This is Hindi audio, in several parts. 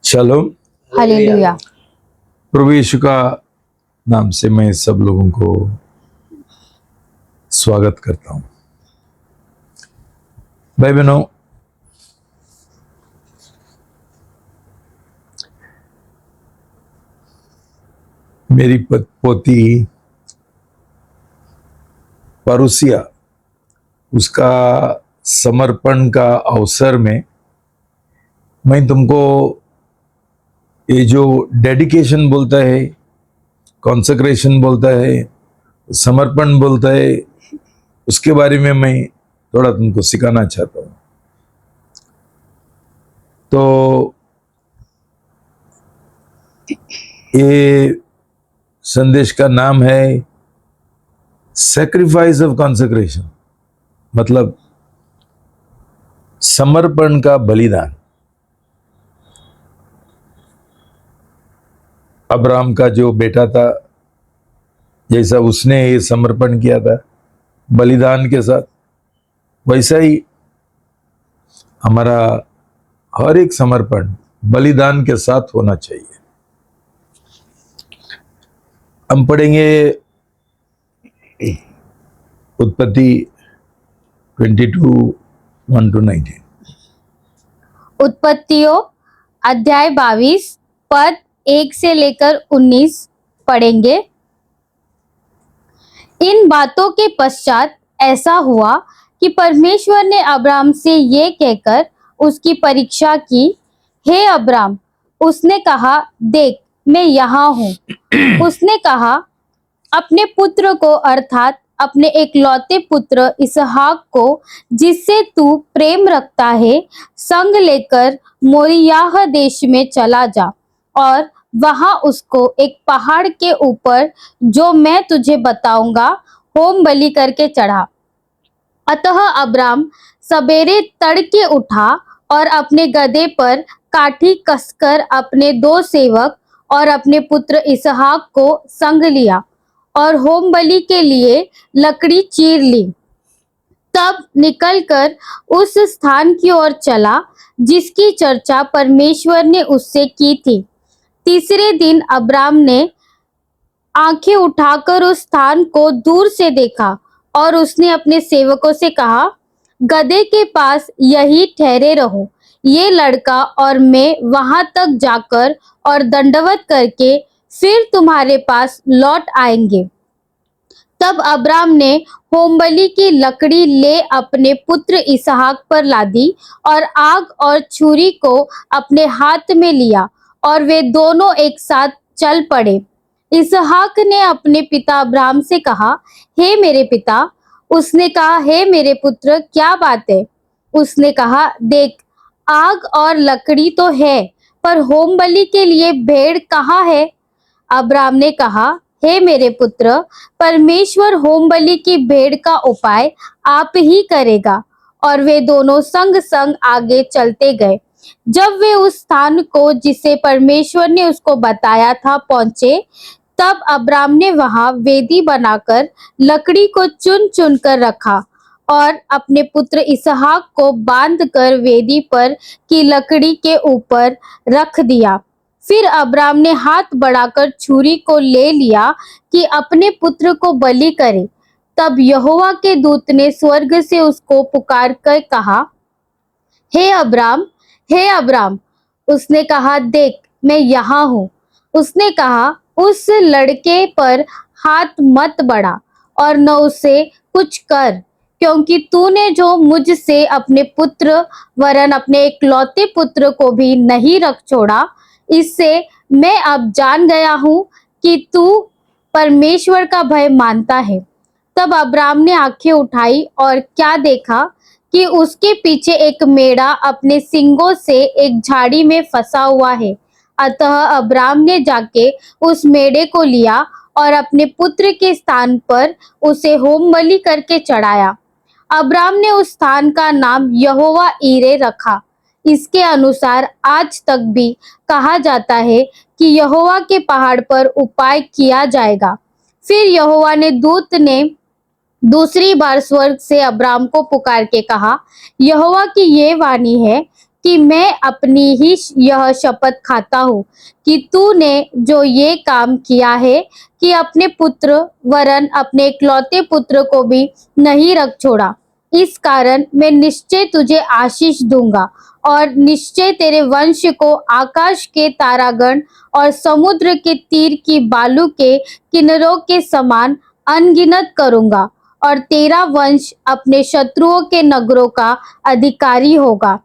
शालोम। हालेलुया। प्रभु यीशु का नाम से मैं सब लोगों को स्वागत करता हूं। भाई बहनों, मेरी पोती परुसिया, उसका समर्पण का अवसर में मैं तुमको ये जो डेडिकेशन बोलता है, कॉन्सेक्रेशन बोलता है, समर्पण बोलता है, उसके बारे में मैं थोड़ा तुमको सिखाना चाहता हूं। तो ये संदेश का नाम है सैक्रिफाइस ऑफ कॉन्सेक्रेशन, मतलब समर्पण का बलिदान। अब्राहम का जो बेटा था, जैसा उसने ये समर्पण किया था बलिदान के साथ, वैसा ही हमारा हर एक समर्पण बलिदान के साथ होना चाहिए। हम पढ़ेंगे उत्पत्ति 22:1-19। उत्पत्तियों अध्याय 22 पद 1 से लेकर 19 पढ़ेंगे। इन बातों के पश्चात ऐसा हुआ कि परमेश्वर ने अब्राम से ये कहकर उसकी परीक्षा की, हे अब्राम। उसने कहा, देख मैं यहाँ हूँ। उसने कहा, अपने पुत्र को अर्थात अपने एकलौते पुत्र इसहाक को, जिससे तू प्रेम रखता है, संग लेकर मोरियाह देश में चला जा और वहां उसको एक पहाड़ के ऊपर, जो मैं तुझे बताऊंगा, होम बलि करके चढ़ा। अतः अब्राम सबेरे तड़के उठा और अपने गदहे पर काठी कसकर अपने 2 सेवक और अपने पुत्र इसहाक को संग लिया और होम बलि के लिए लकड़ी चीर ली। तब निकलकर उस स्थान की ओर चला जिसकी चर्चा परमेश्वर ने उससे की थी। तीसरे दिन अब्राम ने आंखें उठाकर उस स्थान को दूर से देखा और उसने अपने सेवकों से कहा, गदहे के पास यही ठहरे रहो। ये लड़का और मैं वहां तक जाकर और दंडवत करके फिर तुम्हारे पास लौट आएंगे। तब अब्राम ने होमबलि की लकड़ी ले अपने पुत्र इसहाक पर लादी और आग और छुरी को अपने हाथ में लिया और वे दोनों एक साथ चल पड़े। इसहाक ने अपने पिता अब्राम से कहा, हे मेरे पिता। उसने कहा, हे मेरे पुत्र, क्या बात है? उसने कहा, देख, आग और लकड़ी तो है, पर होमबलि के लिए भेड़ कहाँ है? अब्राम ने कहा, हे मेरे पुत्र, परमेश्वर होमबलि की भेड़ का उपाय आप ही करेगा। और वे दोनों संग संग आगे चलते गए। जब वे उस स्थान को जिसे परमेश्वर ने उसको बताया था पहुंचे, तब अब्राम ने वहां वेदी बनाकर लकड़ी को चुन चुन कर रखा और अपने पुत्र इसहाक को बांधकर वेदी पर की लकड़ी के ऊपर रख दिया। फिर अब्राम ने हाथ बढ़ाकर छुरी को ले लिया कि अपने पुत्र को बलि करे। तब यहोवा के दूत ने स्वर्ग से उसको पुकार कर कहा, हे अब्राम, हे अब्राम। उसने कहा, देख मैं यहाँ हूँ। उसने कहा, उस लड़के पर हाथ मत बढ़ा और न उसे कुछ कर, क्योंकि तूने जो मुझसे अपने पुत्र वरन अपने एकलौते पुत्र को भी नहीं रख छोड़ा, इससे मैं अब जान गया हूँ कि तू परमेश्वर का भय मानता है। तब अब्राम ने आंखें उठाई और क्या देखा कि उसके पीछे एक मेढ़ा अपने सींगों से एक झाड़ी में फंसा हुआ है। अतः अब्राम ने जाके उस मेढ़े को लिया और अपने पुत्र के स्थान पर उसे होमबलि करके चढ़ाया। अब्राम ने उस स्थान का नाम यहोवा ईरे रखा। इसके अनुसार आज तक भी कहा जाता है कि यहोवा के पहाड़ पर उपाय किया जाएगा। फिर यहोवा ने दूत ने दूसरी बार स्वर्ग से अब्राम को पुकार के कहा, यहोवा की ये वाणी है कि मैं अपनी ही यह शपथ खाता हूँ कि तूने जो ये काम किया है कि अपने पुत्र वरन अपने इकलौते पुत्र को भी नहीं रख छोड़ा, इस कारण मैं निश्चय तुझे आशीष दूंगा और निश्चय तेरे वंश को आकाश के तारागण और समुद्र के तीर की बालू के किनारों के समान अनगिनत करूंगा और तेरा वंश अपने शत्रुओं के नगरों का अधिकारी होगा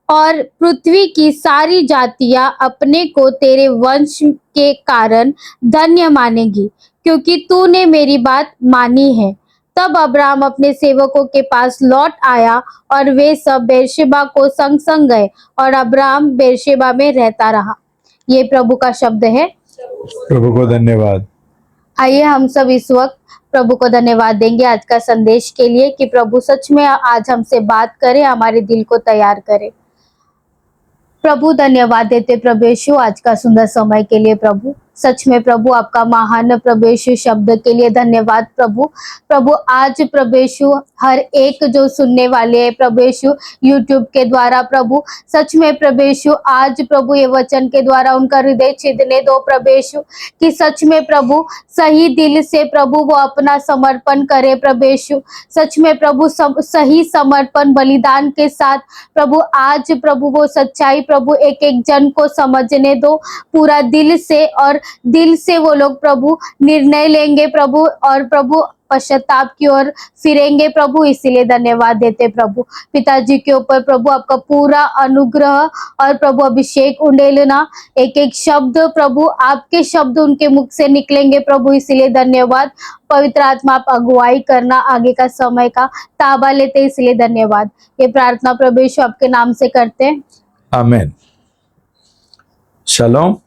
और पृथ्वी की सारी जातियां अपने को तेरे वंश के कारण धन्य मानेगी, क्योंकि तूने मेरी बात मानी है। तब अब्राहम अपने सेवकों के पास लौट आया और वे सब बेरशेबा को संग संग गए और अब्राहम बेरशेबा में रहता रहा। ये प्रभु का शब्द है। प्रभु को धन्यवाद। आइए हम सब इस वक्त प्रभु को धन्यवाद देंगे आज का संदेश के लिए कि प्रभु सच में आज हमसे बात करे, हमारे दिल को तैयार करे। प्रभु धन्यवाद देते प्रभु यीशु आज का सुंदर समय के लिए। प्रभु सच में प्रभु आपका महान प्रभु यीशु शब्द के लिए धन्यवाद। प्रभु आज प्रभु यीशु हर एक जो सुनने वाले हैं प्रभु यीशु यूट्यूब के द्वारा, प्रभु सच में प्रभु यीशु आज प्रभु ये वचन के द्वारा उनका हृदय छिदने दो प्रभु यीशु, कि सच में प्रभु सही दिल से प्रभु वो अपना समर्पण करे प्रभु यीशु। सच में प्रभु सही समर्पण बलिदान के साथ प्रभु आज प्रभु वो सच्चाई प्रभु एक एक जन को समझने दो पूरा दिल से, और दिल से वो लोग प्रभु निर्णय लेंगे प्रभु और प्रभु पश्चाताप की ओर फिरेंगे प्रभु। इसीलिए धन्यवाद देते प्रभु। पिताजी के ऊपर प्रभु आपका पूरा अनुग्रह और प्रभु अभिषेक उंडेलना, एक एक शब्द प्रभु आपके शब्द उनके मुख से निकलेंगे प्रभु। इसीलिए धन्यवाद। पवित्र आत्मा आप अगुवाई करना आगे का समय का ताबा लेते, इसलिए धन्यवाद। ये प्रार्थना प्रभु यीशु आपके नाम से करते हैं, आमीन। शालोम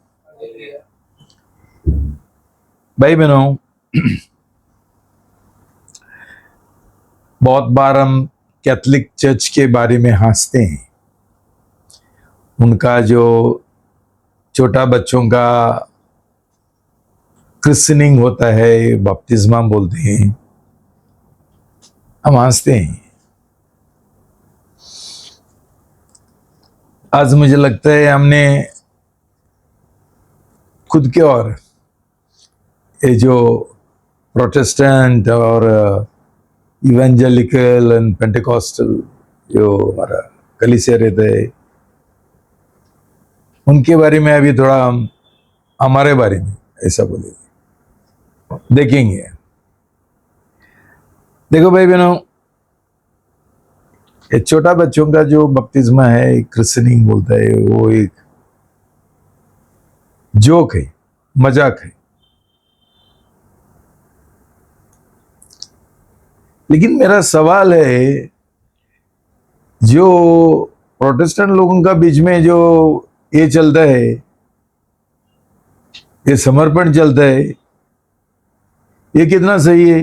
भाई बहनों, बहुत बार हम कैथोलिक चर्च के बारे में हंसते हैं। उनका जो छोटा बच्चों का क्रिस्टनिंग होता है, बपतिस्मा बोलते हैं, हम हंसते हैं। आज मुझे लगता है हमने खुद के और ये जो प्रोटेस्टेंट और इवेंजेलिकल एंड पेंटेकोस्टल जो हमारा कलीसिया रहता है, उनके बारे में अभी थोड़ा हम हमारे बारे में ऐसा बोलेंगे, देखेंगे। देखो भाई बहनों, ये छोटा बच्चों का जो बपतिस्मा है, क्रिस्टनिंग बोलता है, वो एक जोक है, मजाक है। लेकिन मेरा सवाल है, जो प्रोटेस्टेंट लोगों का बीच में जो ये चलता है, ये समर्पण चलता है, ये कितना सही है?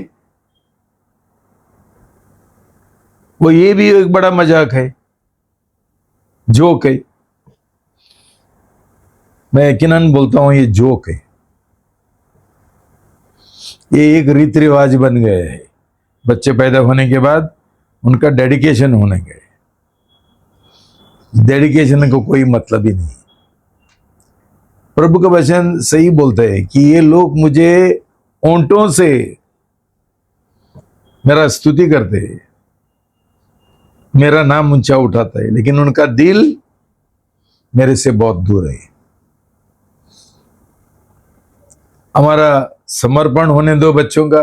वो ये भी एक बड़ा मजाक है, जोक है। मैं यकीनन बोलता हूं ये जोक है। ये एक रीति रिवाज बन गए है। बच्चे पैदा होने के बाद उनका डेडिकेशन होने गए। डेडिकेशन को कोई मतलब ही नहीं। प्रभु का वचन सही बोलता है कि ये लोग मुझे ओंठों से मेरा स्तुति करते हैं, मेरा नाम ऊंचा उठाता है, लेकिन उनका दिल मेरे से बहुत दूर है। हमारा समर्पण होने दो बच्चों का,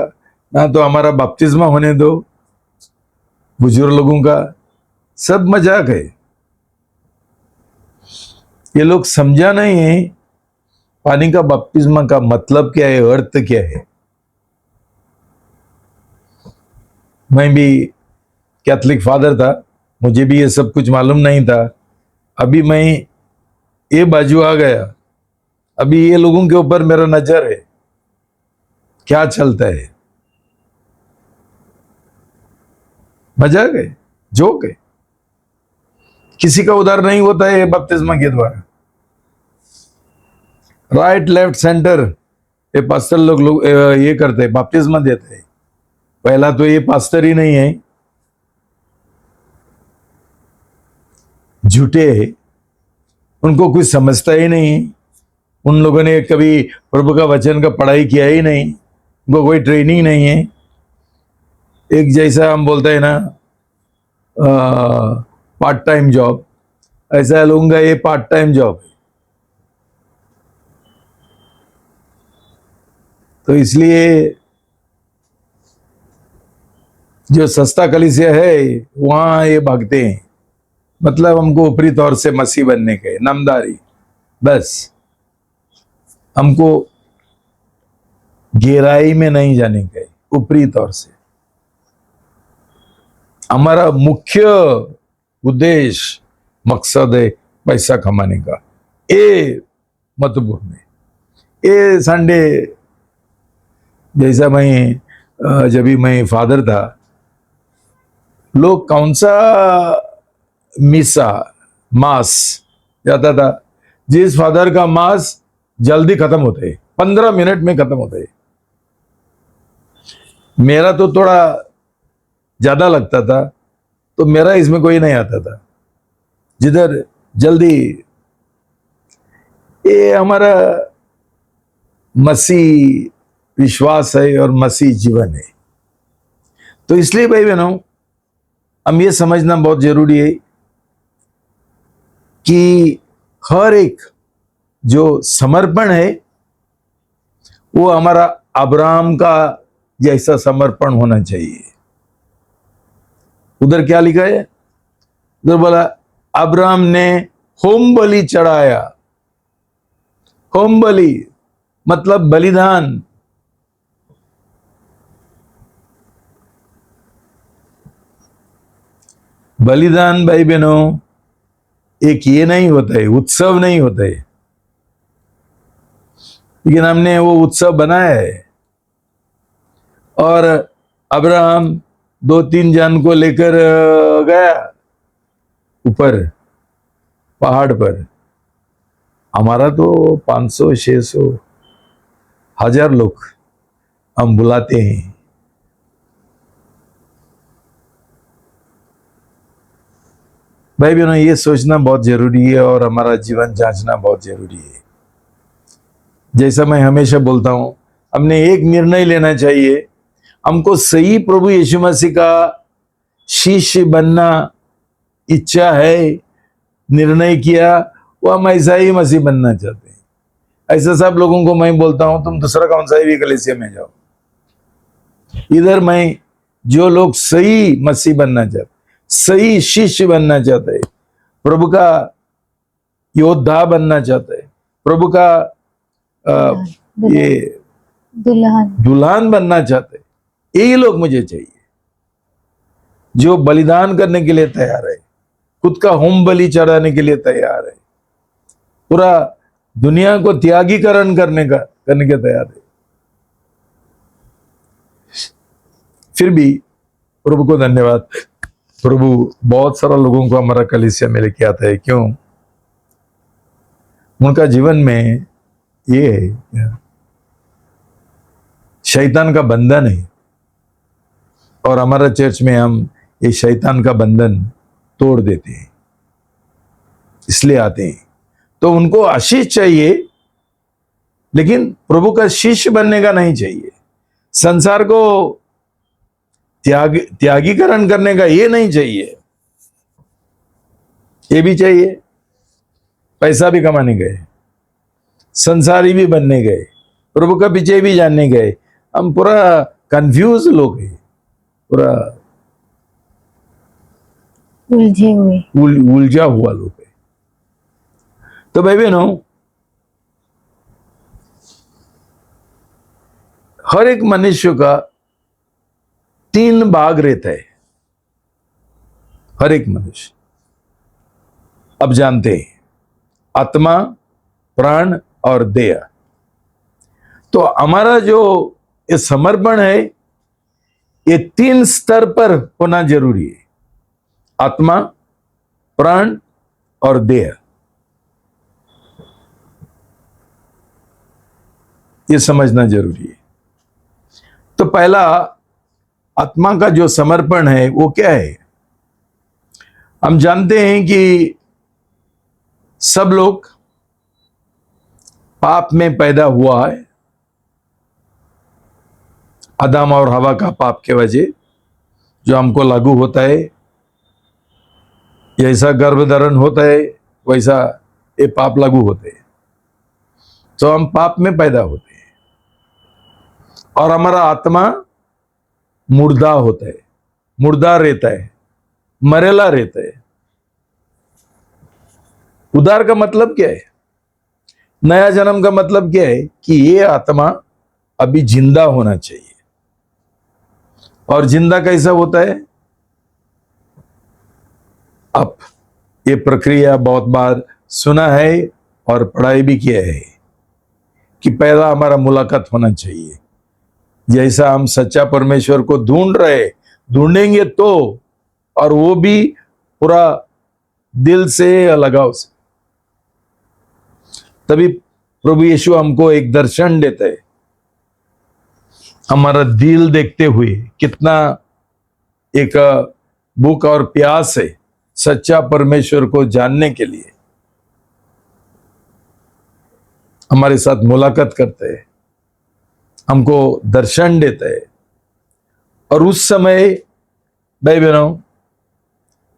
ना तो हमारा बपतिस्मा होने दो बुजुर्ग लोगों का, सब मजाक है। ये लोग समझा नहीं है पानी का बपतिस्मा का मतलब क्या है, अर्थ क्या है। मैं भी कैथोलिक फादर था, मुझे भी ये सब कुछ मालूम नहीं था। अभी मैं ये बाजू आ गया, अभी ये लोगों के ऊपर मेरा नजर है, क्या चलता है। मजाक है, जोक है। किसी का उद्धार नहीं होता है बपतिस्मा के द्वारा। राइट लेफ्ट सेंटर ये पास्टर लोग ये करते हैं, बपतिस्मा देते हैं। पहला तो ये पास्टर ही नहीं है, झूठे हैं, उनको कुछ समझता ही नहीं, उन लोगों ने कभी प्रभु का वचन का पढ़ाई किया ही नहीं, उनको कोई ट्रेनिंग नहीं है। एक जैसा हम बोलते हैं ना पार्ट टाइम जॉब, ऐसा लोगों का ये पार्ट टाइम जॉब है। तो इसलिए जो सस्ता कलीसिया है वहां ये भागते हैं, मतलब हमको ऊपरी तौर से मसीह बनने के, नामदारी, बस हमको गहराई में नहीं जाने के, ऊपरी तौर से। हमारा मुख्य उद्देश्य मकसद है पैसा कमाने का, ये महत्वपूर्ण है। ये संडे जैसा मैं जब भी मैं फादर था, लोग कौन सा मिसा मास जाता था, जिस फादर का मास जल्दी खत्म होते है, 15 मिनट में खत्म होते है। मेरा तो थोड़ा ज्यादा लगता था, तो मेरा इसमें कोई नहीं आता था, जिधर जल्दी। ये हमारा मसीह विश्वास है और मसीह जीवन है। तो इसलिए भाई बहनों, हम ये समझना बहुत जरूरी है कि हर एक जो समर्पण है वो हमारा अब्राहम का जैसा समर्पण होना चाहिए। उधर क्या लिखा है? उधर बोला अब्राहम ने होम बलि चढ़ाया। होम बलि मतलब बलिदान। बलिदान भाई बहनों एक ये नहीं होता है, उत्सव नहीं होता है, लेकिन हमने वो उत्सव बनाया है। और अब्राहम 2-3 जन को लेकर गया ऊपर पहाड़ पर। हमारा तो 500, 600, 1000 लोग हम बुलाते हैं। भाई बहनों, ये सोचना बहुत जरूरी है और हमारा जीवन जांचना बहुत जरूरी है। जैसा मैं हमेशा बोलता हूं, हमने एक निर्णय लेना चाहिए, हमको सही प्रभु यीशु मसीह का शिष्य बनना इच्छा है, निर्णय किया, वो हम ऐसा ही मसीह बनना चाहते हैं। ऐसा सब लोगों को मैं बोलता हूं, तुम दूसरा कौन सा भी कलीसिया में जाओ। इधर मैं जो लोग सही मसीह बनना चाहते, सही शिष्य बनना चाहते हैं, प्रभु का योद्धा बनना चाहते हैं, प्रभु का ये दुल्हन बनना चाहते, यही लोग मुझे चाहिए जो बलिदान करने के लिए तैयार है, खुद का होम बलि चढ़ाने के लिए तैयार है, पूरा दुनिया को त्यागीकरण करने के तैयार है। फिर भी प्रभु को धन्यवाद, प्रभु बहुत सारा लोगों को हमारा कलीसिया में लेके आता है। क्यों? उनका जीवन में ये है, शैतान का बंधन है, और हमारा चर्च में हम ये शैतान का बंधन तोड़ देते हैं, इसलिए आते हैं। तो उनको आशीष चाहिए, लेकिन प्रभु का शिष्य बनने का नहीं चाहिए। संसार को त्यागीकरण करने का ये नहीं चाहिए। ये भी चाहिए, पैसा भी कमाने गए, संसारी भी बनने गए, प्रभु का पीछे भी जानने गए। हम पूरा कंफ्यूज लोग हैं, पूरा उलझे हुए, उलझा हुआ लोग है। तो भाई बहनों, हर एक मनुष्य का 3 भाग रहता है, हर एक मनुष्य। अब जानते हैं, आत्मा, प्राण और देह। तो हमारा जो ये समर्पण है, ये 3 स्तर पर होना जरूरी है, आत्मा, प्राण और देह। ये समझना जरूरी है। तो पहला आत्मा का जो समर्पण है वो क्या है? हम जानते हैं कि सब लोग पाप में पैदा हुआ है। आदम और हवा का पाप के वजह जो हमको लागू होता है, जैसा गर्भधारण होता है वैसा ये पाप लागू होते हैं। तो हम पाप में पैदा होते हैं और हमारा आत्मा मुर्दा होता है, मुर्दा रहता है, मरेला रहता है। उद्धार का मतलब क्या है? नया जन्म का मतलब क्या है? कि ये आत्मा अभी जिंदा होना चाहिए। और जिंदा कैसा होता है? अब ये प्रक्रिया बहुत बार सुना है और पढ़ाई भी किया है कि पहला हमारा मुलाकात होना चाहिए। जैसा हम सच्चा परमेश्वर को ढूंढेंगे तो, और वो भी पूरा दिल से या लगाव से, तभी प्रभु यीशु हमको एक दर्शन देता है। हमारा दिल देखते हुए कितना एक भूख और प्यास है सच्चा परमेश्वर को जानने के लिए, हमारे साथ मुलाकात करते हैं, हमको दर्शन देता है। और उस समय भाई बहनों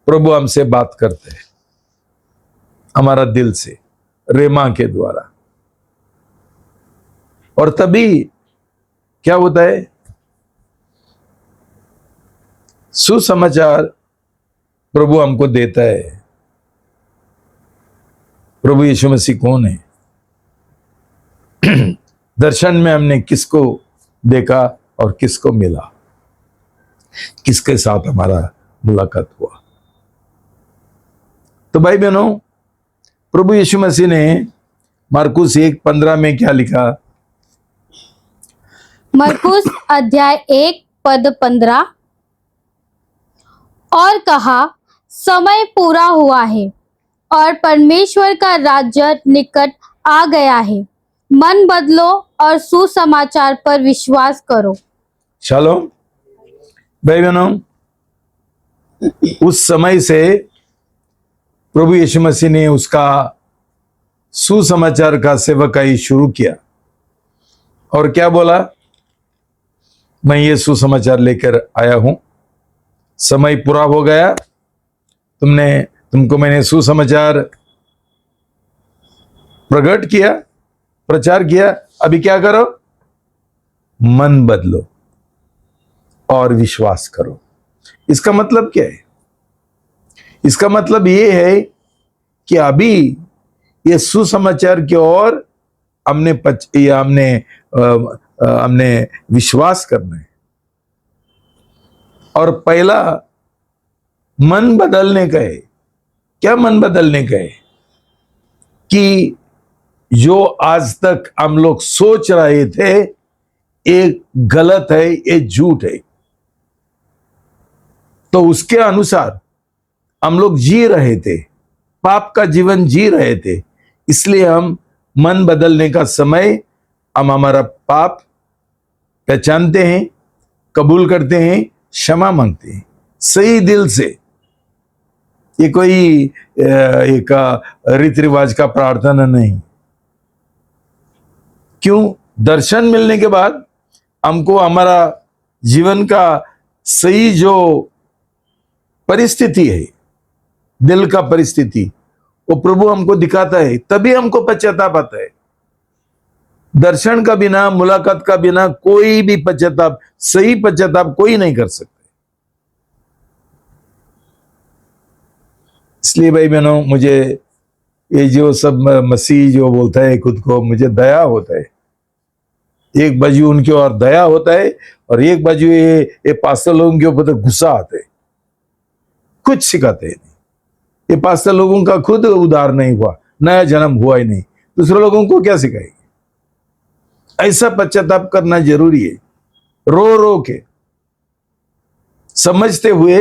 प्रभु हमसे बात करते हैं हमारा दिल से, रेमा के द्वारा। और तभी क्या होता है? सुसमाचार प्रभु हमको देता है। प्रभु यीशु मसीह कौन है? दर्शन में हमने किसको देखा और किसको मिला, किसके साथ हमारा मुलाकात हुआ। तो भाई बहनों प्रभु यीशु मसीह ने मार्कुस 1:15 में क्या लिखा? मरकुस अध्याय 1 पद 15, और कहा, समय पूरा हुआ है और परमेश्वर का राज्य निकट आ गया है। मन बदलो और सुसमाचार पर विश्वास करो। चलो भाई बहनों, उस समय से प्रभु यीशु मसीह ने उसका सुसमाचार का सेवकाई शुरू किया और क्या बोला? मैं ये सुसमाचार लेकर आया हूं, समय पूरा हो गया, तुमको मैंने सुसमाचार प्रकट किया, प्रचार किया, अभी क्या करो? मन बदलो और विश्वास करो। इसका मतलब क्या है? इसका मतलब ये है कि अभी ये सुसमाचार की ओर हमने विश्वास करना है। और पहला मन बदलने का है। क्या मन बदलने का है? कि जो आज तक हम लोग सोच रहे थे ये गलत है, ये झूठ है, तो उसके अनुसार हम लोग जी रहे थे, पाप का जीवन जी रहे थे। इसलिए हम मन बदलने का समय, हम हमारा पाप पहचानते हैं, कबूल करते हैं, क्षमा मांगते हैं सही दिल से। ये कोई एक रीति रिवाज का प्रार्थना नहीं। क्यों? दर्शन मिलने के बाद हमको हमारा जीवन का सही जो परिस्थिति है, दिल का परिस्थिति, वो प्रभु हमको दिखाता है, तभी हमको पश्चाताप आता है। दर्शन का बिना, मुलाकात का बिना कोई भी पश्चाताप, सही पश्चाताप कोई नहीं कर सकते। इसलिए भाई बहनों, मुझे ये जो सब मसीह जो बोलता है खुद को, मुझे दया होता है। एक बाजू उनके और दया होता है और एक बाजू ये पास्टर लोगों के ऊपर गुस्सा आता है, कुछ सिखाते हैं नहीं। ये पास्टर लोगों का खुद उद्धार नहीं हुआ, नया जन्म हुआ ही नहीं, दूसरे लोगों को क्या सिखाएंगे? ऐसा पश्चाताप करना जरूरी है, रो रो के, समझते हुए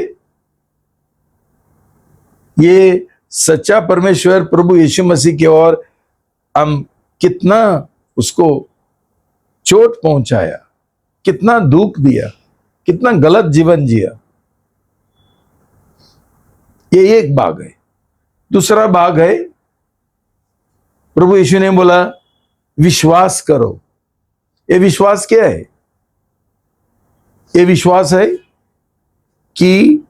ये सच्चा परमेश्वर प्रभु यीशु मसीह की ओर हम कितना उसको चोट पहुंचाया, कितना दुख दिया, कितना गलत जीवन जिया। ये एक भाग है। दूसरा भाग है प्रभु यीशु ने बोला विश्वास करो। ये विश्वास क्या है? ये विश्वास है कि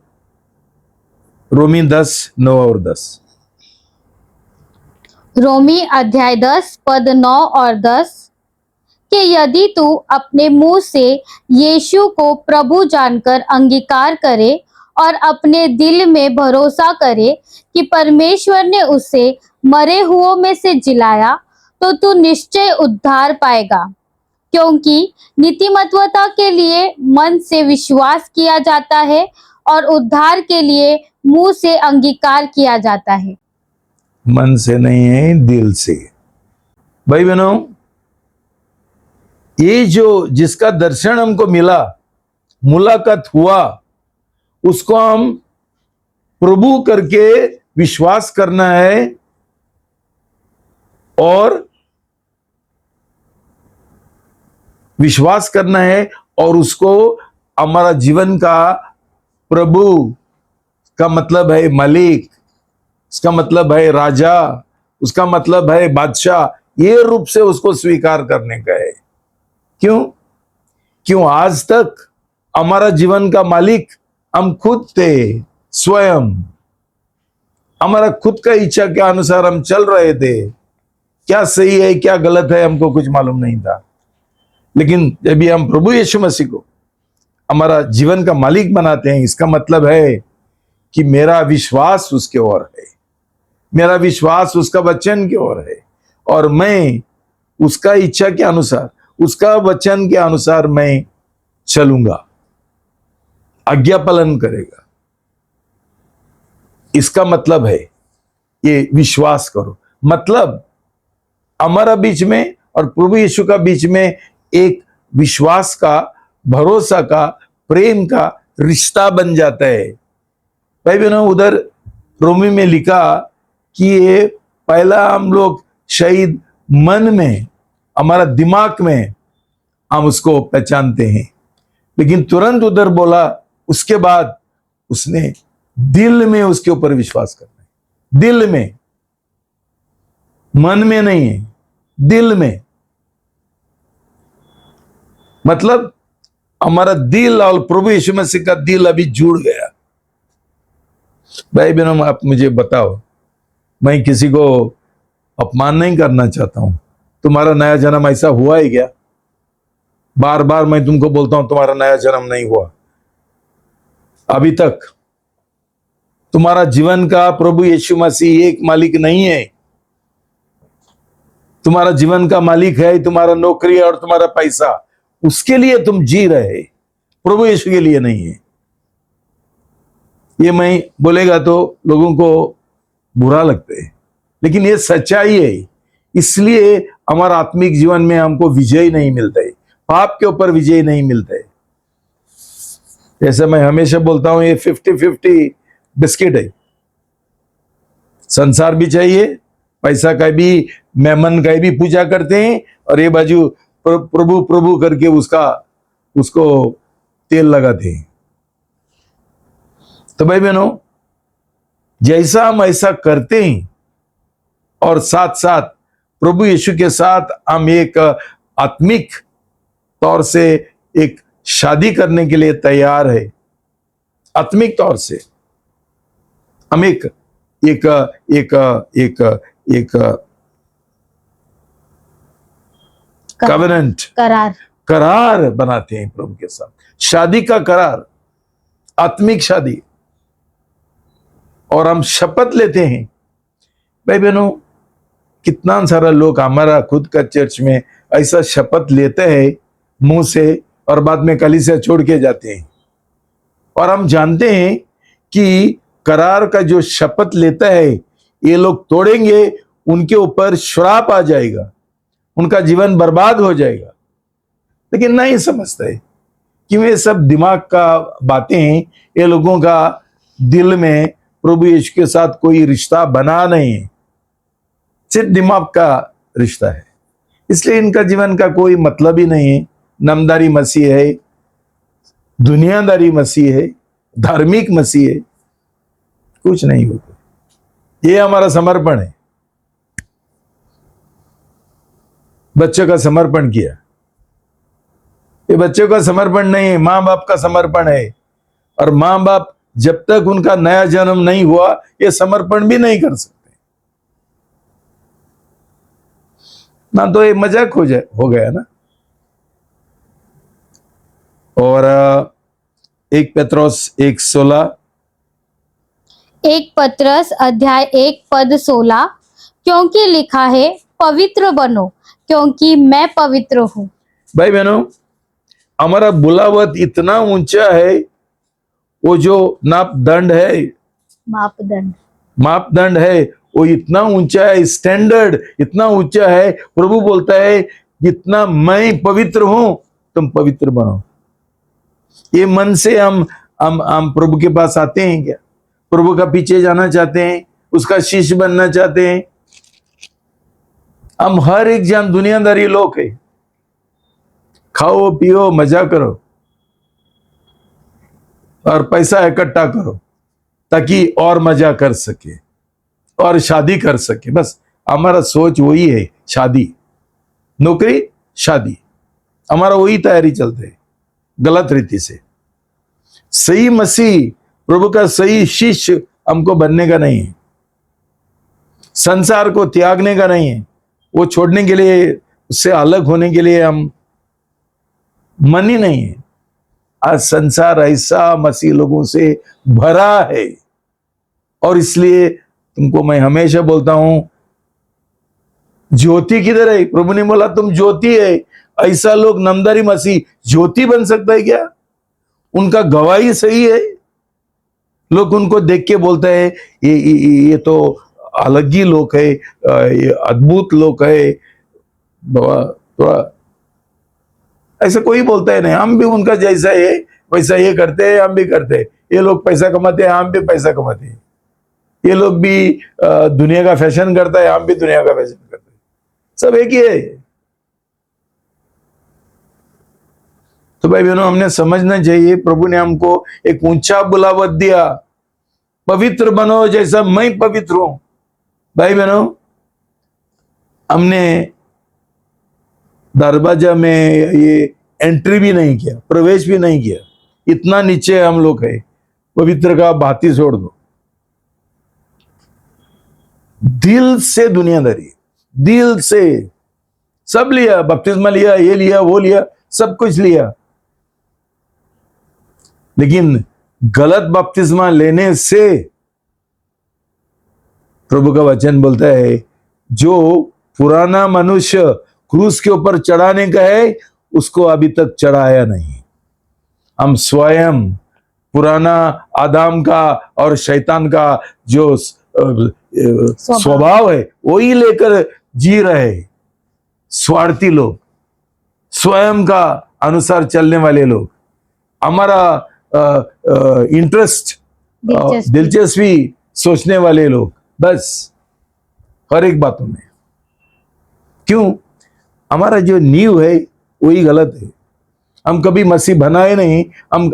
रोमी 10:9 और 10। रोमी अध्याय 10 पद 9 और 10 कि यदि तू अपने मुंह से यीशु को प्रभु जानकर अंगीकार करे और अपने दिल में भरोसा करे कि परमेश्वर ने उसे मरे हुओं में से जिलाया, तो तू निश्चय उद्धार पाएगा। क्योंकि नीतिमत्वता के लिए मन से विश्वास किया जाता है और उद्धार के लिए मुंह से अंगीकार किया जाता है। मन से नहीं है, दिल से। भाई बहनों, ये जो जिसका दर्शन हमको मिला, मुलाकात हुआ, उसको हम प्रभु करके विश्वास करना है और विश्वास करना है और उसको हमारा जीवन का प्रभु का मतलब है मालिक, उसका मतलब है राजा, उसका मतलब है बादशाह, ये रूप से उसको स्वीकार करने का है। क्यों आज तक हमारा जीवन का मालिक हम खुद थे, स्वयं। हमारा खुद का इच्छा के अनुसार हम चल रहे थे। क्या सही है क्या गलत है हमको कुछ मालूम नहीं था। लेकिन जब भी हम प्रभु यीशु मसीह को हमारा जीवन का मालिक बनाते हैं, इसका मतलब है कि मेरा विश्वास उसके ओर है, मेरा विश्वास उसका वचन की ओर है और मैं उसका इच्छा के अनुसार, उसका वचन के अनुसार मैं चलूंगा, आज्ञा पालन करेगा। इसका मतलब है ये विश्वास करो। मतलब हमारा बीच में और प्रभु यीशु का बीच में एक विश्वास का, भरोसा का, प्रेम का रिश्ता बन जाता है। भाई बहनों, उधर रोमी में लिखा कि ये पहला हम लोग शायद मन में, हमारा दिमाग में हम उसको पहचानते हैं, लेकिन तुरंत उधर बोला उसके बाद उसने दिल में उसके ऊपर विश्वास करना है। दिल में, मन में नहीं है, दिल में। मतलब हमारा दिल और प्रभु यीशु मसीह का दिल अभी जुड़ गया। भाई बहनों, आप मुझे बताओ, मैं किसी को अपमान नहीं करना चाहता हूं, तुम्हारा नया जन्म ऐसा हुआ है क्या? बार बार मैं तुमको बोलता हूं तुम्हारा नया जन्म नहीं हुआ अभी तक। तुम्हारा जीवन का प्रभु यीशु मसीह एक मालिक नहीं है। तुम्हारा जीवन का मालिक है तुम्हारा नौकरी और तुम्हारा पैसा। उसके लिए तुम जी रहे, प्रभु यीशु के लिए नहीं है। ये मैं बोलेगा तो लोगों को बुरा लगता है, लेकिन ये सच्चाई है। इसलिए हमारा आत्मिक जीवन में हमको विजय नहीं मिलता है, पाप के ऊपर विजय नहीं मिलता है। जैसे मैं हमेशा बोलता हूं, ये 50-50 बिस्किट है। संसार भी चाहिए, पैसा का भी, मेमन का भी पूजा करते हैं, और ये बाजू प्रभु प्रभु करके उसको तेल लगाते हैं। तो भाई बहनों, जैसा हम ऐसा करते हैं और साथ साथ प्रभु यीशु के साथ हम एक आत्मिक तौर से एक शादी करने के लिए तैयार है। आत्मिक तौर से हम एक एक एक एक एक कवेनेंट, करार बनाते हैं प्रभु के साथ। शादी का करार, आत्मिक शादी। और हम शपथ लेते हैं। भाई बहनों, कितना सारा लोग हमारा खुद का चर्च में ऐसा शपथ लेते हैं मुंह से और बाद में कलीसिया छोड़ के जाते हैं। और हम जानते हैं कि करार का जो शपथ लेता है, ये लोग तोड़ेंगे, उनके ऊपर श्राप आ जाएगा, उनका जीवन बर्बाद हो जाएगा। लेकिन नहीं समझते कि ये सब दिमाग का बातें हैं। ये लोगों का दिल में प्रभु यीशु के साथ कोई रिश्ता बना नहीं है, सिर्फ दिमाग का रिश्ता है। इसलिए इनका जीवन का कोई मतलब ही नहीं है। नामदारी मसीह है, दुनियादारी मसीह है, धार्मिक मसीह है, कुछ नहीं होता। ये हमारा समर्पण है। बच्चे का समर्पण किया। ये बच्चे का समर्पण नहीं है, माँ बाप का समर्पण है। और माँ बाप जब तक उनका नया जन्म नहीं हुआ ये समर्पण भी नहीं कर सकते। ना तो ये मजाक हो गया ना। और 1 पत्रोस 1:16, 1 पत्रस अध्याय 1 पद 16, क्योंकि लिखा है पवित्र बनो क्योंकि मैं पवित्र हूँ। भाई बहनों, हमारा बुलावट इतना ऊंचा है, वो जो मापदंड है, मापदंड मापदंड है, वो इतना ऊंचा है, स्टैंडर्ड इतना ऊंचा है। प्रभु बोलता है जितना मैं पवित्र हूं तुम पवित्र बनो। ये मन से हम प्रभु के पास आते हैं क्या? प्रभु का पीछे जाना चाहते हैं, उसका शिष्य बनना चाहते हैं? हम हर एक जन दुनियादारी लोग है, खाओ पियो मजा करो और पैसा इकट्ठा करो ताकि और मजा कर सके और शादी कर सके। बस हमारा सोच वही है, शादी नौकरी शादी, हमारा वही तैयारी चलते है गलत रीति से। सही मसीह प्रभु का सही शिष्य हमको बनने का नहीं है, संसार को त्यागने का नहीं है, वो छोड़ने के लिए, उससे अलग होने के लिए हम मन ही नहीं है। आज संसार ऐसा मसीह लोगों से भरा है और इसलिए तुमको मैं हमेशा बोलता हूं, ज्योति किधर है? प्रभु ने बोला तुम ज्योति है। ऐसा लोग नामधारी मसीह ज्योति बन सकता है क्या? उनका गवाही सही है, लोग उनको देख के बोलते हैं ये तो अलग ही लोग है, ये अद्भुत लोग है। बाबा थोड़ा ऐसा कोई बोलता है नहीं, हम भी उनका जैसा है वैसा ये करते हैं, हम भी करते हैं। ये लोग पैसा कमाते हैं, हम भी पैसा कमाते हैं। ये लोग भी दुनिया का फैशन करता है, हम भी दुनिया का फैशन करते हैं। सब एक ही है। तो भाई बहनों, हमने समझना चाहिए प्रभु ने हमको एक ऊंचा बुलावट दिया, पवित्र बनो जैसा मैं पवित्र हूं। भाई बहनों, हमने दरवाजा में ये एंट्री भी नहीं किया, प्रवेश भी नहीं किया, इतना नीचे हम लोग है। पवित्र का भाती छोड़ दो, दिल से दुनियादारी, दिल से सब लिया, बपतिस्मा लिया, ये लिया, वो लिया, सब कुछ लिया, लेकिन गलत बपतिस्मा लेने से प्रभु का वचन बोलता है जो पुराना मनुष्य क्रूस के ऊपर चढ़ाने का है उसको अभी तक चढ़ाया नहीं। हम स्वयं पुराना आदम का और शैतान का जो स्वभाव है वही लेकर जी रहे। स्वार्थी लोग, स्वयं का अनुसार चलने वाले लोग, हमारा इंटरेस्ट, दिलचस्पी सोचने वाले लोग, बस हर एक बातों में। क्यों? हमारा जो नींव है वही गलत है। हम कभी मसीह बनाए नहीं,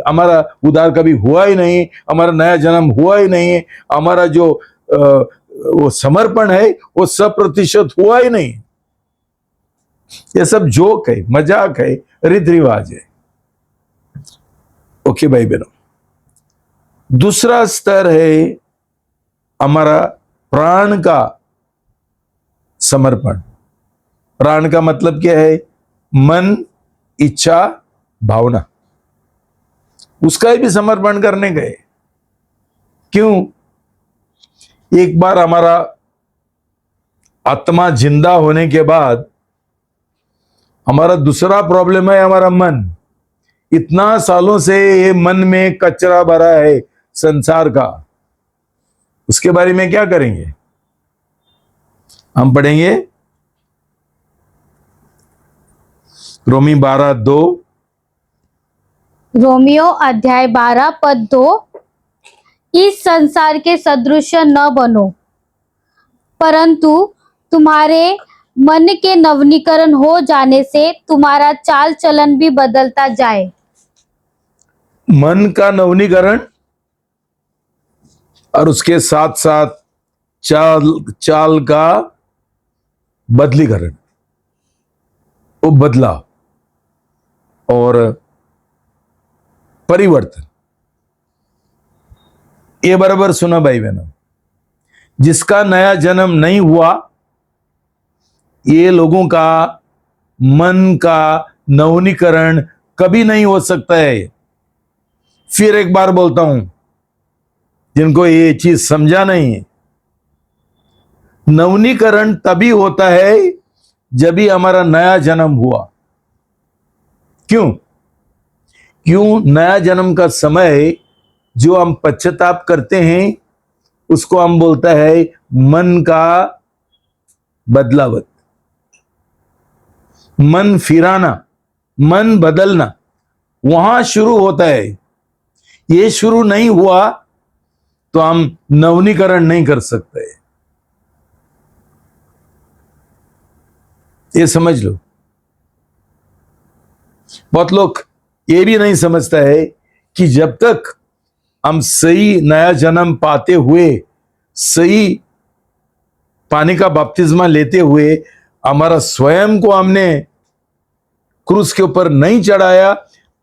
हमारा उद्धार कभी हुआ ही नहीं, हमारा नया जन्म हुआ ही नहीं, हमारा जो वो समर्पण है वो 100% हुआ ही नहीं। ये सब जोक है, मजाक है, रीति रिवाज है। ओके भाई बहनों, दूसरा स्तर है हमारा प्राण का समर्पण। प्राण का मतलब क्या है? मन, इच्छा, भावना, उसका भी समर्पण करने गए। क्यों? एक बार हमारा आत्मा जिंदा होने के बाद हमारा दूसरा प्रॉब्लम है हमारा मन। इतना सालों से ये मन में कचरा भरा है संसार का, उसके बारे में क्या करेंगे? हम पढ़ेंगे रोमी 12:2। रोमियो अध्याय 12 पद 2, इस संसार के सदृश न बनो परंतु तुम्हारे मन के नवनीकरण हो जाने से तुम्हारा चाल चलन भी बदलता जाए। मन का नवनीकरण और उसके साथ साथ चाल का बदलीकरण। वो बदलाव और परिवर्तन, ये बराबर सुना भाई बहनों। जिसका नया जन्म नहीं हुआ, ये लोगों का मन का नवीनीकरण कभी नहीं हो सकता है। फिर एक बार बोलता हूं, जिनको ये चीज समझा नहीं है, नवीनीकरण तभी होता है जब भी हमारा नया जन्म हुआ। क्यों नया जन्म का समय जो हम पश्चाताप करते हैं, उसको हम बोलता है मन का बदलावत, मन फिराना, मन बदलना, वहां शुरू होता है। ये शुरू नहीं हुआ तो हम नवीनीकरण नहीं कर सकते। ये समझ लो। बहुत लोग ये भी नहीं समझता है कि जब तक हम सही नया जन्म पाते हुए, सही पानी का बपतिस्मा लेते हुए, हमारा स्वयं को हमने क्रूस के ऊपर नहीं चढ़ाया,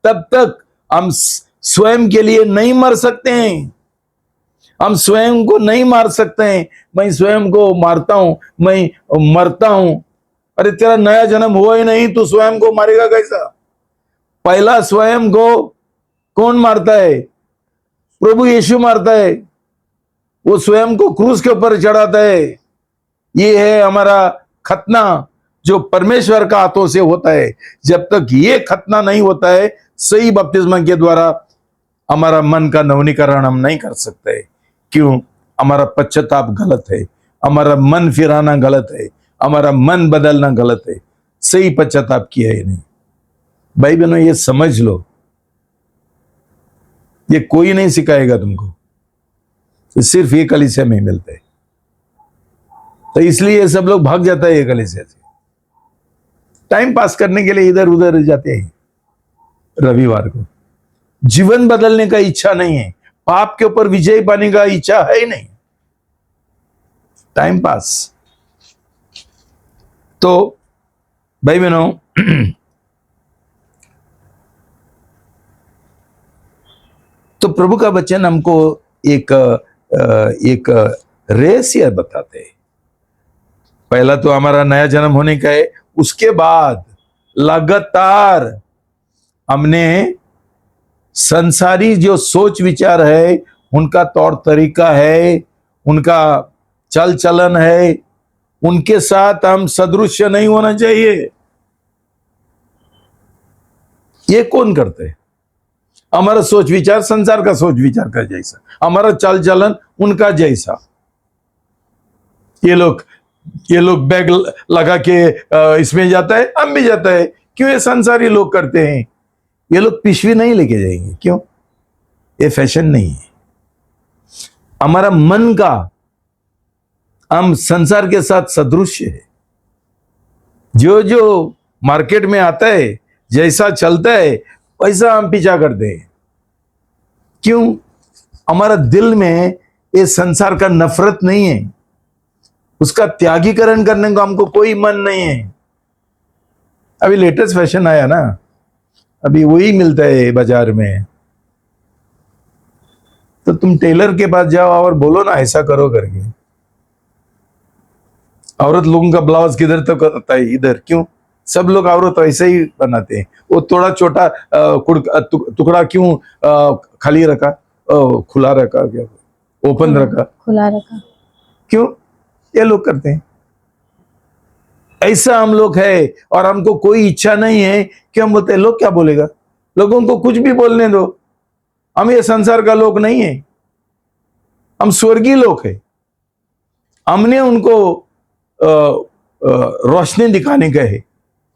तब तक हम स्वयं के लिए नहीं मर सकते हैं। हम स्वयं को नहीं मार सकते हैं। मैं स्वयं को मारता हूं, मैं मरता हूं। अरे तेरा नया जन्म हुआ ही नहीं, तू स्वयं को मारेगा कैसा? पहला स्वयं को कौन मारता है? प्रभु यीशु मारता है। वो स्वयं को क्रूस के ऊपर चढ़ाता है। ये है हमारा खतना, जो परमेश्वर का हाथों से होता है। जब तक ये खतना नहीं होता है, सही बपतिस्मा के द्वारा हमारा मन का नवीनीकरण हम नहीं कर सकते। क्यों? हमारा पश्चाताप गलत है, हमारा मन फिराना गलत है, हमारा मन बदलना गलत है। सही पश्चाताप किया ही नहीं। भाई बहनों, ये समझ लो, ये कोई नहीं सिखाएगा तुमको, ये सिर्फ ये कलीसिया में मिलता है। तो इसलिए ये सब लोग भाग जाता है ये कलीसिया से, टाइम पास करने के लिए इधर उधर जाते हैं। रविवार को जीवन बदलने का इच्छा नहीं है, पाप के ऊपर विजय पाने का इच्छा है ही नहीं, टाइम पास। तो भाई बहनों, तो प्रभु का वचन हमको एक रहस्य बताते हैं। पहला तो हमारा नया जन्म होने का है, उसके बाद लगातार हमने संसारी जो सोच विचार है, उनका तौर तरीका है, उनका चल चलन है, उनके साथ हम सदृश्य नहीं होना चाहिए। ये कौन करते हैं? हमारा सोच विचार संसार का सोच विचार का जैसा, हमारा चाल चलन उनका जैसा। ये लोग बैग लगा के इसमें जाता है, हम भी जाता है। क्यों? ये संसारी लोग करते हैं। ये लोग पिशवी नहीं लेके जाएंगे। क्यों? ये फैशन नहीं है। हमारा मन का हम संसार के साथ सदृश्य है। जो जो मार्केट में आता है, जैसा चलता है, वैसा हम पीछा करते हैं। क्यों? हमारा दिल में ये संसार का नफरत नहीं है, उसका त्यागीकरण करने का हमको कोई मन नहीं है। अभी लेटेस्ट फैशन आया ना, अभी वही मिलता है बाजार में। तो तुम टेलर के पास जाओ और बोलो ना ऐसा करो करके। औरत लोगों का ब्लाउज किधर तक आता है? इधर। क्यों? सब लोग औरत ऐसे ही बनाते हैं। वो थोड़ा छोटा टुकड़ा क्यों खाली रखा, खुला रखा, क्या ओपन रखा, खुला रखा? क्यों? ये लोग करते हैं। ऐसा हम लोग है, और हमको कोई इच्छा नहीं है कि हम बोलते हैं लोग क्या बोलेगा, लोगों को कुछ भी बोलने दो, हम ये संसार का लोग नहीं है, हम स्वर्गीय लोग हैं। हमने उनको रोशनी दिखाने का है,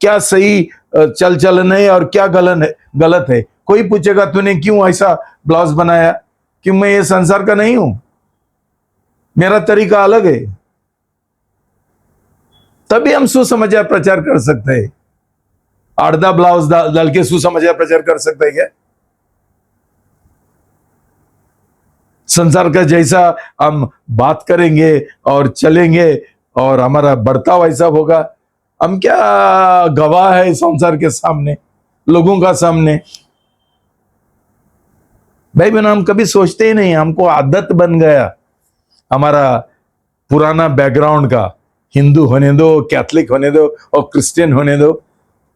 क्या सही चल चलन है और क्या गलत है। कोई पूछेगा तूने क्यों ऐसा ब्लाउज बनाया? कि मैं ये संसार का नहीं हूं, मेरा तरीका अलग है। तभी हम सुसमाचार प्रचार कर सकते हैं। आधा ब्लाउज डाल के सुसमाचार प्रचार कर सकते हैं क्या? संसार का जैसा हम बात करेंगे और चलेंगे और हमारा बर्ताव ऐसा होगा, हम क्या गवाह है संसार के सामने, लोगों का सामने। भाई बहन, हम कभी सोचते ही नहीं, हमको आदत बन गया हमारा पुराना बैकग्राउंड का, हिंदू होने दो, कैथलिक होने दो और क्रिश्चियन होने दो,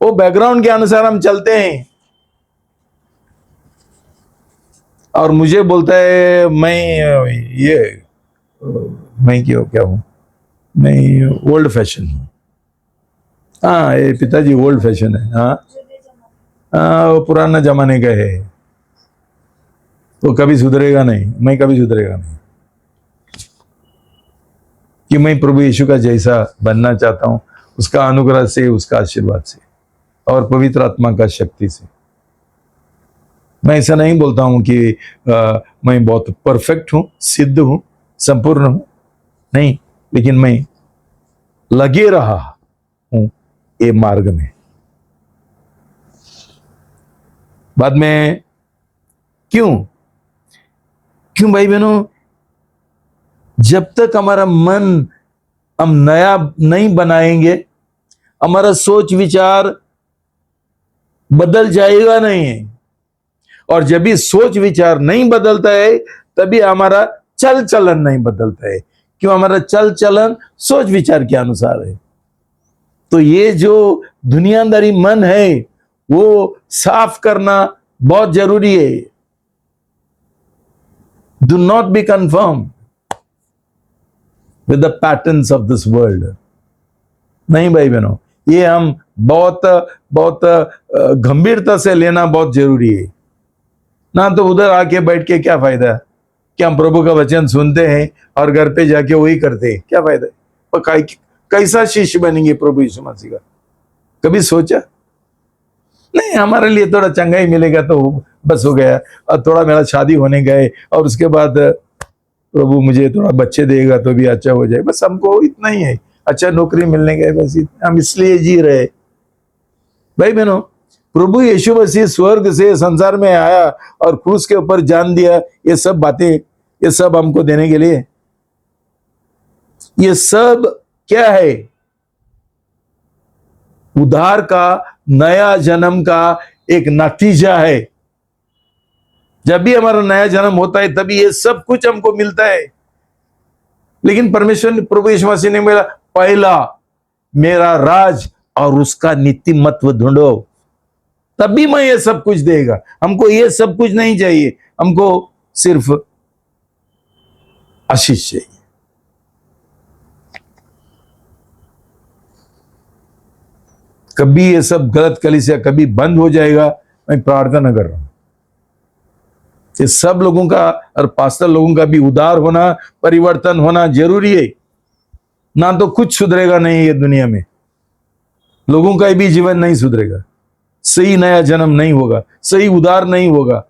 वो बैकग्राउंड के अनुसार हम चलते हैं। और मुझे बोलता है मैं क्या हूं, मैं ओल्ड फैशन हूं। हाँ, ये पिताजी ओल्ड फैशन है। हाँ हाँ, वो पुराना जमाने का है, वो कभी सुधरेगा नहीं, मैं कभी सुधरेगा नहीं। कि मैं प्रभु यीशु का जैसा बनना चाहता हूं, उसका अनुग्रह से, उसका आशीर्वाद से और पवित्र आत्मा का शक्ति से। मैं ऐसा नहीं बोलता हूं कि मैं बहुत परफेक्ट हूं, सिद्ध हूं, संपूर्ण हूं, नहीं, लेकिन मैं लगे रहा हूं ये मार्ग में। बाद में क्यों भाई बहनों, जब तक हमारा मन हम नया नहीं बनाएंगे, हमारा सोच विचार बदल जाएगा नहीं। और जब भी सोच विचार नहीं बदलता है, तभी हमारा चल चलन नहीं बदलता है। क्यों? हमारा चल चलन सोच विचार के अनुसार है। तो ये जो दुनियादारी मन है, वो साफ करना बहुत जरूरी है। Do not be confirm with the patterns of this world. नहीं भाई बहनों, ये हम बहुत बहुत गंभीरता से लेना बहुत जरूरी है। ना तो उधर आके बैठ के क्या फायदा, कि हम प्रभु का वचन सुनते हैं और घर पे जाके वही करते हैं, क्या फायदा? और कैसा शिष्य बनेंगे प्रभु यीशु मसीह का? कभी सोचा? नहीं, हमारे लिए थोड़ा चंगाई मिलेगा तो बस हो गया, और थोड़ा मेरा शादी होने गए और उसके बाद प्रभु मुझे थोड़ा बच्चे देगा तो भी अच्छा हो जाए, बस हमको इतना ही है। अच्छा नौकरी मिलने गए, बस हम इसलिए जी रहे। भाई बहनों, प्रभु यीशु मसीह स्वर्ग से संसार में आया और क्रूस के ऊपर जान दिया, ये सब बातें, ये सब हमको देने के लिए। ये सब क्या है? उद्धार का, नया जन्म का एक नतीजा है। जब भी हमारा नया जन्म होता है, तभी ये सब कुछ हमको मिलता है। लेकिन परमेश्वर ने, प्रभु यीशु मसीह ने बोला, पहला मेरा राज और उसका नीतिमत्व ढूंढो, तभी मैं ये सब कुछ देगा। हमको ये सब कुछ नहीं चाहिए, हमको सिर्फ आशीष चाहिए। कभी ये सब गलत कलीसिया कभी बंद हो जाएगा, मैं प्रार्थना कर रहा हूं। ये सब लोगों का और पास्टर लोगों का भी उद्धार होना, परिवर्तन होना जरूरी है। ना तो कुछ सुधरेगा नहीं ये दुनिया में, लोगों का भी जीवन नहीं सुधरेगा, सही नया जन्म नहीं होगा, सही उद्धार नहीं होगा।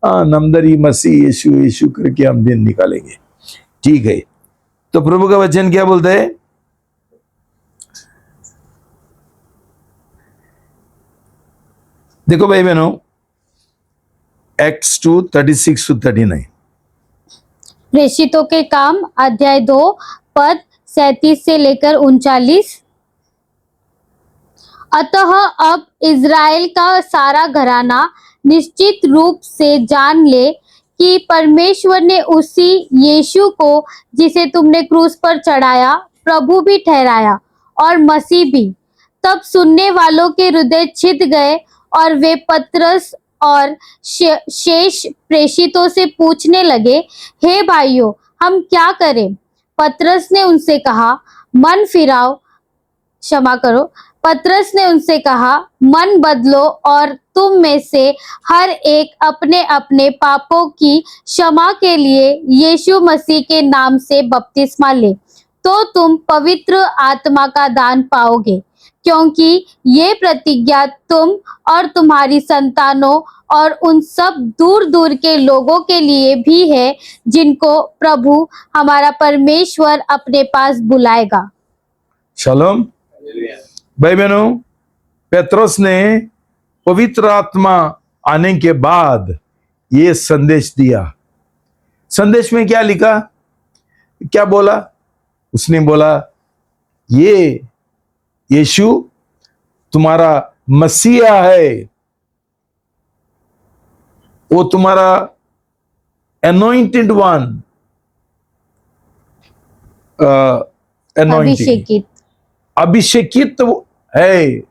हाँ, नमदरी मसीह यीशु यीशु करके हम दिन निकालेंगे। ठीक है, तो प्रभु का वचन क्या बोलता है? देखो भाई बहनों, Acts 2:36-39। प्रेषितों के काम अध्याय 2 पद 37 से लेकर 39। अतः अब इज़राइल का सारा घराना निश्चित रूप से जान ले कि परमेश्वर ने उसी यीशु को, जिसे तुमने क्रूस पर चढ़ाया, प्रभु भी ठहराया और मसीह भी। तब सुनने वालों के हृदय छिद गए और वे पतरस और शेष प्रेषितों से पूछने लगे, हे भाइयों, हम क्या करें? पतरस ने उनसे कहा, पतरस ने उनसे कहा, मन बदलो और तुम में से हर एक अपने अपने पापों की क्षमा के लिए यीशु मसीह के नाम से बपतिस्मा ले, तो तुम पवित्र आत्मा का दान पाओगे, क्योंकि ये प्रतिज्ञा तुम और तुम्हारी संतानों और उन सब दूर दूर के लोगों के लिए भी है, जिनको प्रभु हमारा परमेश्वर अपने पास बुलाएगा। शालोम भाई बहनों, पेत्रस ने पवित्र आत्मा आने के बाद ये संदेश दिया। संदेश में क्या लिखा, क्या बोला? उसने बोला, यीशु तुम्हारा मसीहा है, वो तुम्हारा अनॉइंटेड वन, अभिषेकित। अभिषेकित है,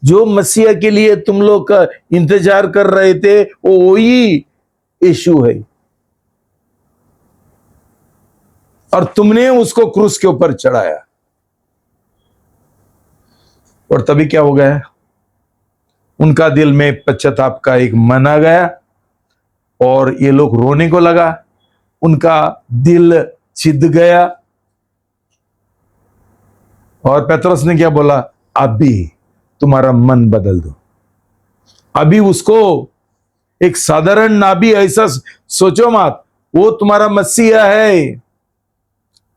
जो मसीहा के लिए तुम लोग का इंतजार कर रहे थे, वो वही यीशु है। और तुमने उसको क्रूस के ऊपर चढ़ाया। और तभी क्या हो गया? उनका दिल में पश्चाताप का एक मन आ गया और ये लोग रोने को लगा, उनका दिल छिद गया। और पतरस ने क्या बोला? अभी तुम्हारा मन बदल दो। अभी उसको एक साधारण नाबी ऐसा सोचो मत, वो तुम्हारा मसीहा है,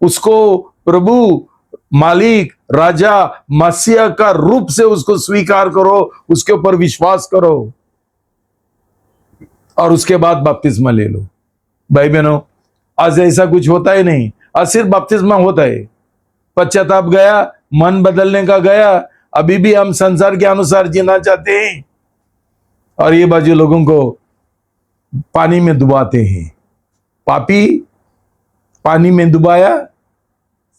उसको प्रभु, मालिक, राजा, मसीहा का रूप से उसको स्वीकार करो, उसके ऊपर विश्वास करो और उसके बाद बपतिस्मा ले लो। भाई बहनों, आज ऐसा कुछ होता ही नहीं, आज सिर्फ बपतिस्मा होता है। पश्चाताप गया, मन बदलने का गया, अभी भी हम संसार के अनुसार जीना चाहते हैं और ये बाजू लोगों को पानी में डुबाते हैं। पापी पानी में डुबाया,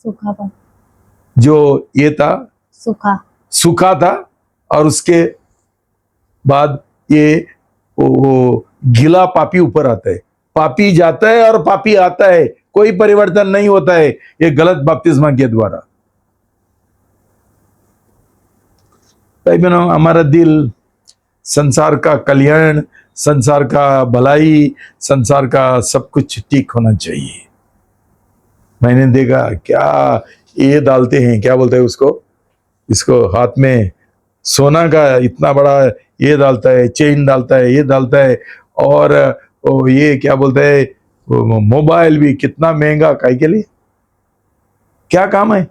सूखा पानी, जो ये था सूखा था, और उसके बाद ये वो गीला पापी ऊपर आता है। पापी जाता है और पापी आता है, कोई परिवर्तन नहीं होता है ये गलत बपतिस्मा के द्वारा। भाई बहनों, हमारा दिल संसार का कल्याण, संसार का भलाई, संसार का सब कुछ ठीक होना चाहिए। मैंने देखा क्या ये डालते हैं, क्या बोलते हैं उसको, इसको हाथ में सोना का इतना बड़ा ये डालता है, चेन डालता है, ये डालता है, और ये क्या बोलते हैं, मोबाइल भी कितना महंगा, काहे के लिए, क्या काम है?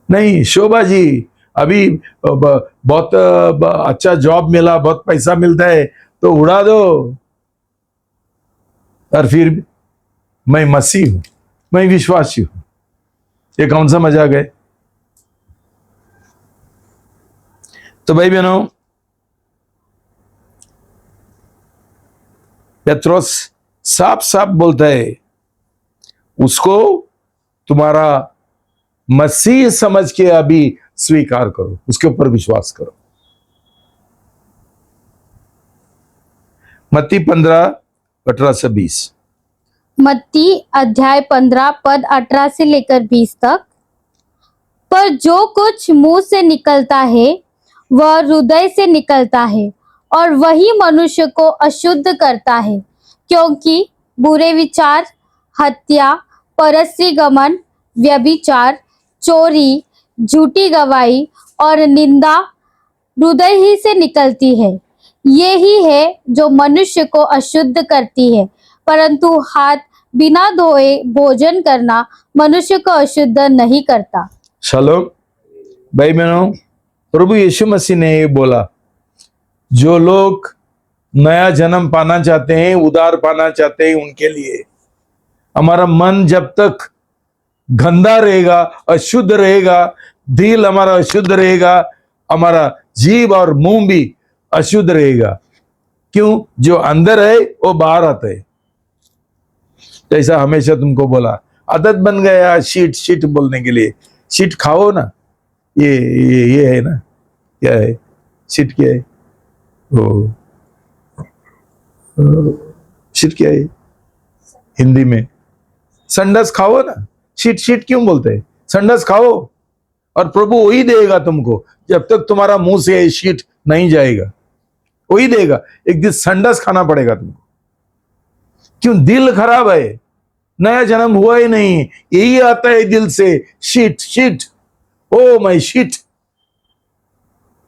नहीं, शोभा जी, अभी बहुत अच्छा जॉब मिला, बहुत पैसा मिलता है तो उड़ा दो। और फिर मैं मसीह हूं, मैं विश्वासी हूं, ये कौन सा मजाक है? तो भाई बहनों, पतरस साफ साफ बोलता है, उसको तुम्हारा मसीह समझ के अभी स्वीकार करो, उसके ऊपर विश्वास करो। मत्ती 15:18-20। मत्ती अध्याय 15 पद 18 से लेकर 20 तक। पर जो कुछ मुंह से निकलता है वह हृदय से निकलता है, और वही मनुष्य को अशुद्ध करता है, क्योंकि बुरे विचार, हत्या, परस्त्री गमन, व्यभिचार, चोरी, झूठी गवाही और निंदा हृदय ही से निकलती है। ये ही है जो मनुष्य को अशुद्ध करती है। परंतु हाथ बिना धोए भोजन करना मनुष्य को अशुद्ध नहीं करता। शालोम। भाई बहनों, प्रभु यीशु मसीह ने ये बोला, जो लोग नया जन्म पाना चाहते हैं, उद्धार पाना चाहते हैं, उनके लिए हमारा मन जब तक गंदा रहेगा, अशुद्ध रहेगा, दिल हमारा अशुद्ध रहेगा, हमारा जीभ और मुंह भी अशुद्ध रहेगा। क्यों? जो अंदर है वो बाहर आता है। जैसा हमेशा तुमको बोला, आदत बन गया शीट शीट बोलने के लिए। शीट खाओ ना, ये है ना, क्या है शीट? क्या है वो? शीट क्या है हिंदी में? संडस खाओ ना। शीट शीट क्यों बोलते हैं? संडस खाओ, और प्रभु वही देगा तुमको। जब तक तुम्हारा मुंह से शीट नहीं जाएगा, वही देगा। एक दिन संडस खाना पड़ेगा तुमको। क्यों? दिल खराब है, नया जन्म हुआ ही नहीं, यही आता है दिल से, sheet sheet, oh my sheet.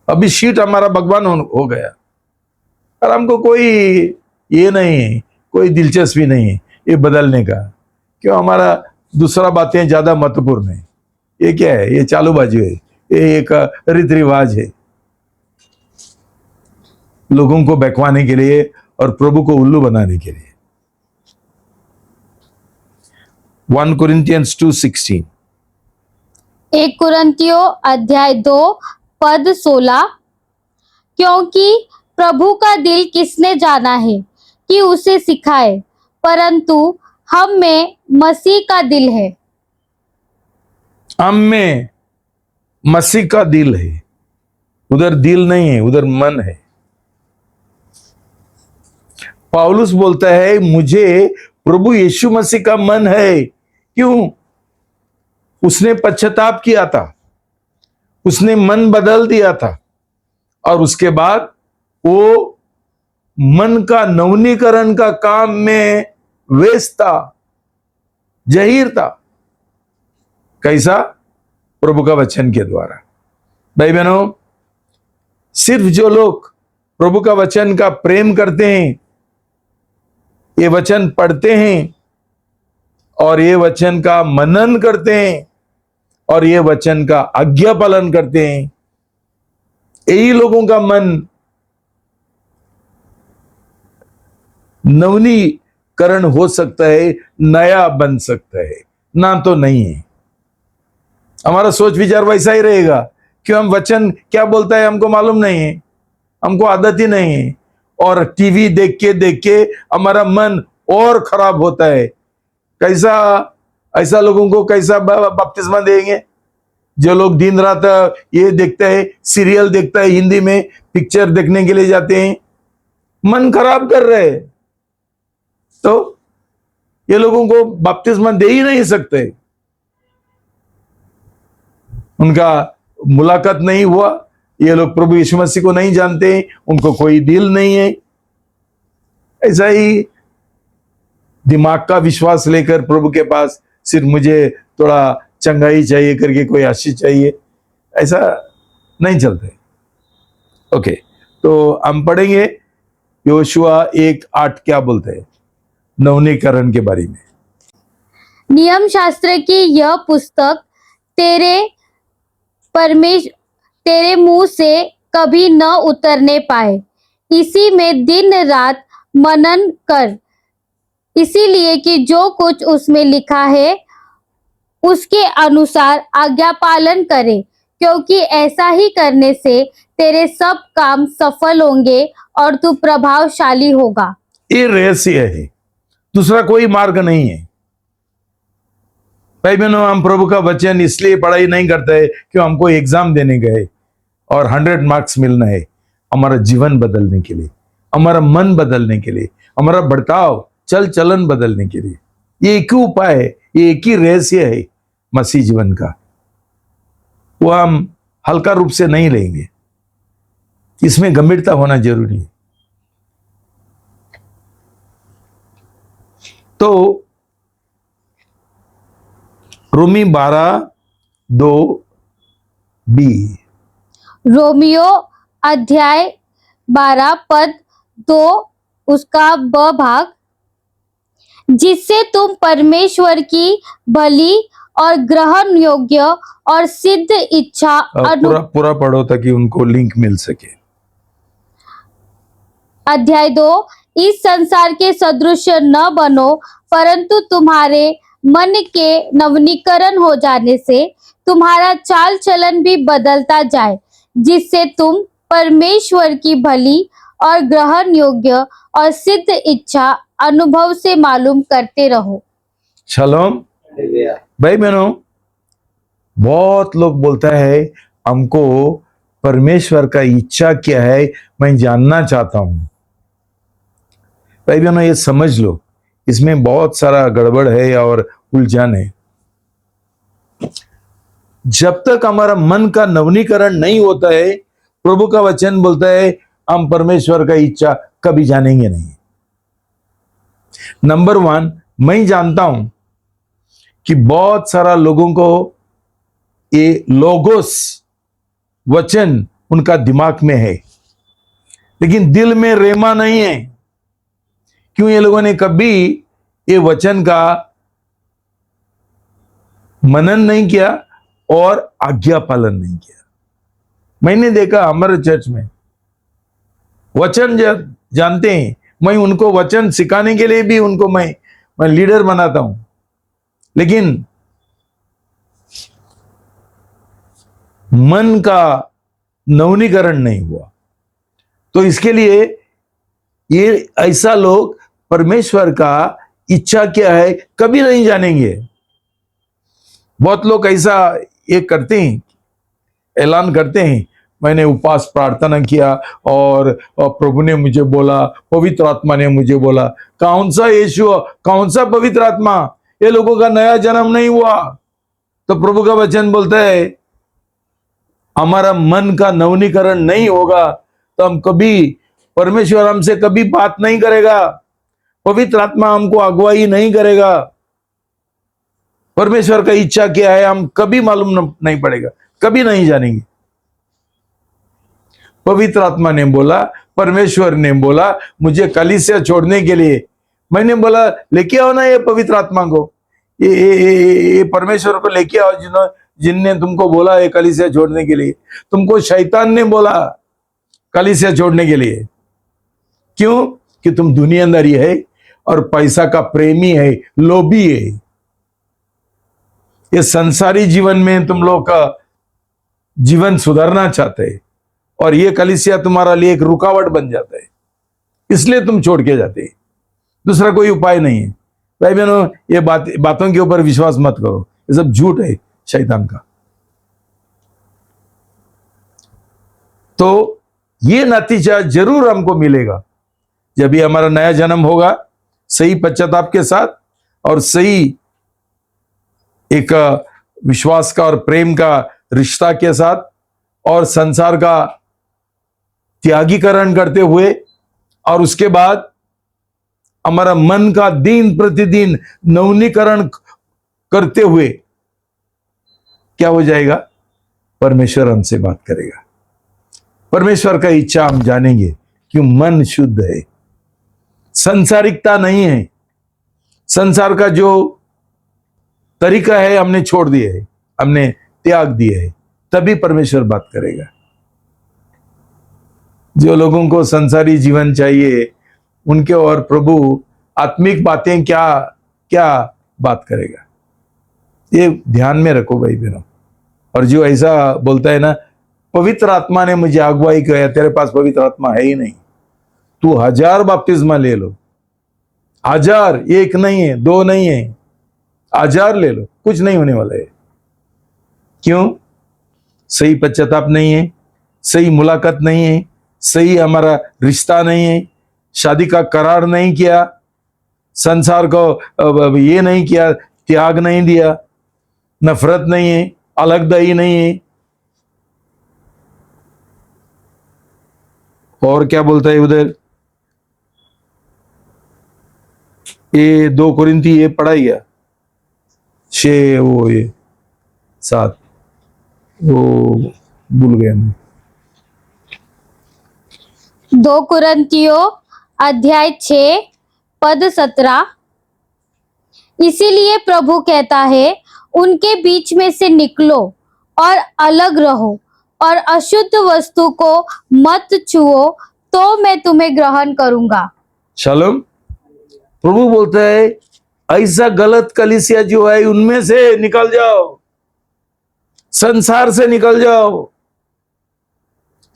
अभी शीट हमारा भगवान हो गया, और हमको कोई ये नहीं है, कोई दिलचस्पी नहीं है ये बदलने का। क्यों? हमारा दूसरा बातें ज्यादा महत्वपूर्ण है। ये क्या है? ये चालूबाजी है, ये एक रीति रिवाज है, लोगों को बहकवाने के लिए और प्रभु को उल्लू बनाने के लिए। 1 Corinthians 2:16। 1 कुरिन्थियों अध्याय 2 पद 16। क्योंकि प्रभु का दिल किसने जाना है कि उसे सिखाए, परंतु हम में मसीह का दिल है। हम में मसीह का दिल है। उधर दिल नहीं है, उधर मन है। पौलुस बोलता है मुझे प्रभु यीशु मसीह का मन है। क्यों? उसने पश्चाताप किया था, उसने मन बदल दिया था, और उसके बाद वो मन का नवनीकरण का काम में व्यस्त था, जाहिर था। कैसा? प्रभु का वचन के द्वारा। भाई बहनों, सिर्फ जो लोग प्रभु का वचन का प्रेम करते हैं, ये वचन पढ़ते हैं और ये वचन का मनन करते हैं और ये वचन का आज्ञा पालन करते हैं, यही लोगों का मन नवनीकरण हो सकता है, नया बन सकता है, ना तो नहीं है। हमारा सोच विचार वैसा ही रहेगा। क्यों? हम वचन क्या बोलता है हमको मालूम नहीं है, हमको आदत ही नहीं है। और टीवी देख के हमारा मन और खराब होता है। कैसा? ऐसा लोगों को कैसा बपतिस्मा देंगे जो लोग दिन रात ये देखता है, सीरियल देखता है, हिंदी में पिक्चर देखने के लिए जाते हैं, मन खराब कर रहे हैं। तो ये लोगों को बपतिस्मा दे ही नहीं सकते। उनका मुलाकात नहीं हुआ, ये लोग प्रभु यीशु मसीह को नहीं जानते, उनको कोई दिल नहीं है। ऐसा ही दिमाग का विश्वास लेकर प्रभु के पास सिर्फ मुझे थोड़ा चंगाई चाहिए करके, कोई आशीष चाहिए, ऐसा नहीं चलते। ओके, तो हम पढ़ेंगे योशुआ 1:8 क्या बोलते हैं नवनीकरण के बारे में। नियम शास्त्र की यह पुस्तक तेरे मुंह से कभी न उतरने पाए, इसी में दिन रात मनन कर, इसीलिए कि जो कुछ उसमें लिखा है उसके अनुसार आज्ञा पालन करे, क्योंकि ऐसा ही करने से तेरे सब काम सफल होंगे और तू प्रभावशाली होगा। ये रहस्य है, दूसरा कोई मार्ग नहीं है। भाई बहनों, हम प्रभु का वचन इसलिए पढ़ाई नहीं करते हैं कि हमको एग्जाम देने गए और 100 मार्क्स मिलना है। हमारा जीवन बदलने के लिए, हमारा मन बदलने के लिए, हमारा बर्ताव चल चलन बदलने के लिए, ये एक ही उपाय है, ये एक ही रहस्य है मसीह जीवन का। वो हम हल्का रूप से नहीं लेंगे, इसमें गंभीरता होना जरूरी है। तो रोमी 12:2b, रोमियो अध्याय 12 पद 2 उसका ब भाग, जिससे तुम परमेश्वर की भली और ग्रहण योग्य और सिद्ध इच्छा पूरा पढ़ो ताकि उनको लिंक मिल सके। अध्याय 2, इस संसार के सदृश न बनो, परंतु तुम्हारे मन के नवनीकरण हो जाने से तुम्हारा चाल चलन भी बदलता जाए, जिससे तुम परमेश्वर की भली और ग्रहण योग्य और सिद्ध इच्छा अनुभव से मालूम करते रहो। शालोम। भाई बहनों, बहुत लोग बोलता है हमको परमेश्वर का इच्छा क्या है मैं जानना चाहता हूं। भाई बहनों, ये समझ लो, इसमें बहुत सारा गड़बड़ है और उलझन है। जब तक हमारा मन का नवनीकरण नहीं होता है, प्रभु का वचन बोलता है हम परमेश्वर का इच्छा कभी जानेंगे नहीं। नंबर 1, मैं जानता हूं कि बहुत सारा लोगों को ये लोगोस वचन उनका दिमाग में है, लेकिन दिल में रेमा नहीं है। क्यों? ये लोगों ने कभी ये वचन का मनन नहीं किया और आज्ञा पालन नहीं किया। मैंने देखा हमारे चर्च में वचन जानते हैं, मैं उनको वचन सिखाने के लिए भी उनको मैं लीडर बनाता हूं, लेकिन मन का नवनीकरण नहीं हुआ। तो इसके लिए ये ऐसा लोग परमेश्वर का इच्छा क्या है कभी नहीं जानेंगे। बहुत लोग ऐसा ये करते हैं, ऐलान करते हैं, मैंने उपवास प्रार्थना किया और प्रभु ने मुझे बोला, पवित्र आत्मा ने मुझे बोला। कौन सा यीशु, कौन सा पवित्र आत्मा? ये लोगों का नया जन्म नहीं हुआ। तो प्रभु का वचन बोलता है हमारा मन का नवनीकरण नहीं होगा तो हम कभी, परमेश्वर हमसे कभी बात नहीं करेगा, पवित्र आत्मा हमको अगुवाई नहीं करेगा। परमेश्वर का इच्छा क्या है हम कभी मालूम नहीं पड़ेगा, कभी नहीं जानेंगे। पवित्र आत्मा ने बोला, परमेश्वर ने बोला मुझे कलीसिया छोड़ने के लिए। मैंने बोला लेके आओ ना ये पवित्र आत्मा को, ये परमेश्वर को लेके आओ जिनने तुमको बोला है कलीसिया छोड़ने के लिए। तुमको शैतान ने बोला कलीसिया छोड़ने के लिए। क्यों? कि तुम दुनियादारी है और पैसा का प्रेमी है, लोभी है। ये संसारी जीवन में तुम लोग का जीवन सुधारना चाहते हैं और ये कलीसिया तुम्हारा लिए एक रुकावट बन जाता है, इसलिए तुम छोड़ के जाते हैं। दूसरा कोई उपाय नहीं है। भाई बहनों, ये बातों के ऊपर विश्वास मत करो, ये सब झूठ है शैतान का। तो ये नतीजा जरूर हमको मिलेगा जब भी हमारा नया जन्म होगा, सही पश्चाताप के साथ और सही एक विश्वास का और प्रेम का रिश्ता के साथ और संसार का त्यागीकरण करते हुए, और उसके बाद हमारा मन का दिन प्रतिदिन नवनीकरण करते हुए क्या हो जाएगा? परमेश्वर हमसे बात करेगा। परमेश्वर का इच्छा हम जानेंगे कि मन शुद्ध है, संसारिकता नहीं है। संसार का जो तरीका है हमने छोड़ दिया है, हमने त्याग दिया है, तभी परमेश्वर बात करेगा। जो लोगों को संसारी जीवन चाहिए उनके और प्रभु आत्मिक बातें क्या क्या बात करेगा, ये ध्यान में रखो भाई बहनों। और जो ऐसा बोलता है ना पवित्र आत्मा ने मुझे अगुवाई किया, तेरे पास पवित्र आत्मा है ही नहीं। तू 1000 बपतिस्मा ले लो, 1000, एक नहीं है, 2 नहीं है, 1000 ले लो, कुछ नहीं होने वाला है। क्यों? सही पश्चाताप नहीं है, सही मुलाकात नहीं है, सही हमारा रिश्ता नहीं है, शादी का करार नहीं किया, संसार को ये नहीं किया, त्याग नहीं दिया, नफरत नहीं है, अलगदही नहीं है। और क्या बोलता है उधर? ये 2 कोरिन्थी ये पढ़ा ही गया 6 वो ये 7 वो भूल गया मैं। 2 कुरिन्थियों अध्याय 6 पद 17। इसीलिए प्रभु कहता है उनके बीच में से निकलो और अलग रहो और अशुद्ध वस्तु को मत छुओ तो मैं तुम्हें ग्रहण करूंगा। शालोम। प्रभु बोलता है ऐसा गलत कलीसिया जो है उनमें से निकल जाओ, संसार से निकल जाओ।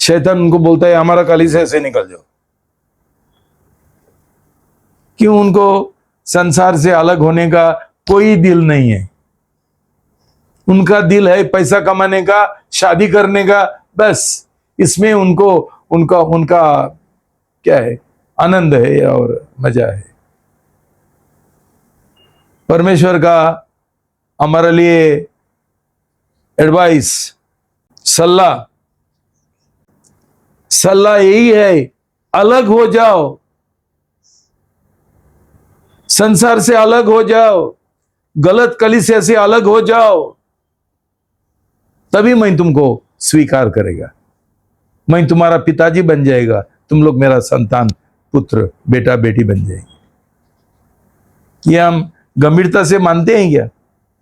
शैतान उनको बोलता है हमारा कलीसिया से निकल जाओ। क्यों? उनको संसार से अलग होने का कोई दिल नहीं है। उनका दिल है पैसा कमाने का, शादी करने का, बस इसमें उनको उनका उनका क्या है? आनंद है और मजा है। परमेश्वर का हमारे लिए एडवाइस, सल्ला यही है, अलग हो जाओ, संसार से अलग हो जाओ, गलत कलीसिया से अलग हो जाओ, तभी मैं तुमको स्वीकार करेगा। मैं तुम्हारा पिताजी बन जाएगा, तुम लोग मेरा संतान, पुत्र, बेटा बेटी बन जाएंगे। ये हम गंभीरता से मानते हैं क्या?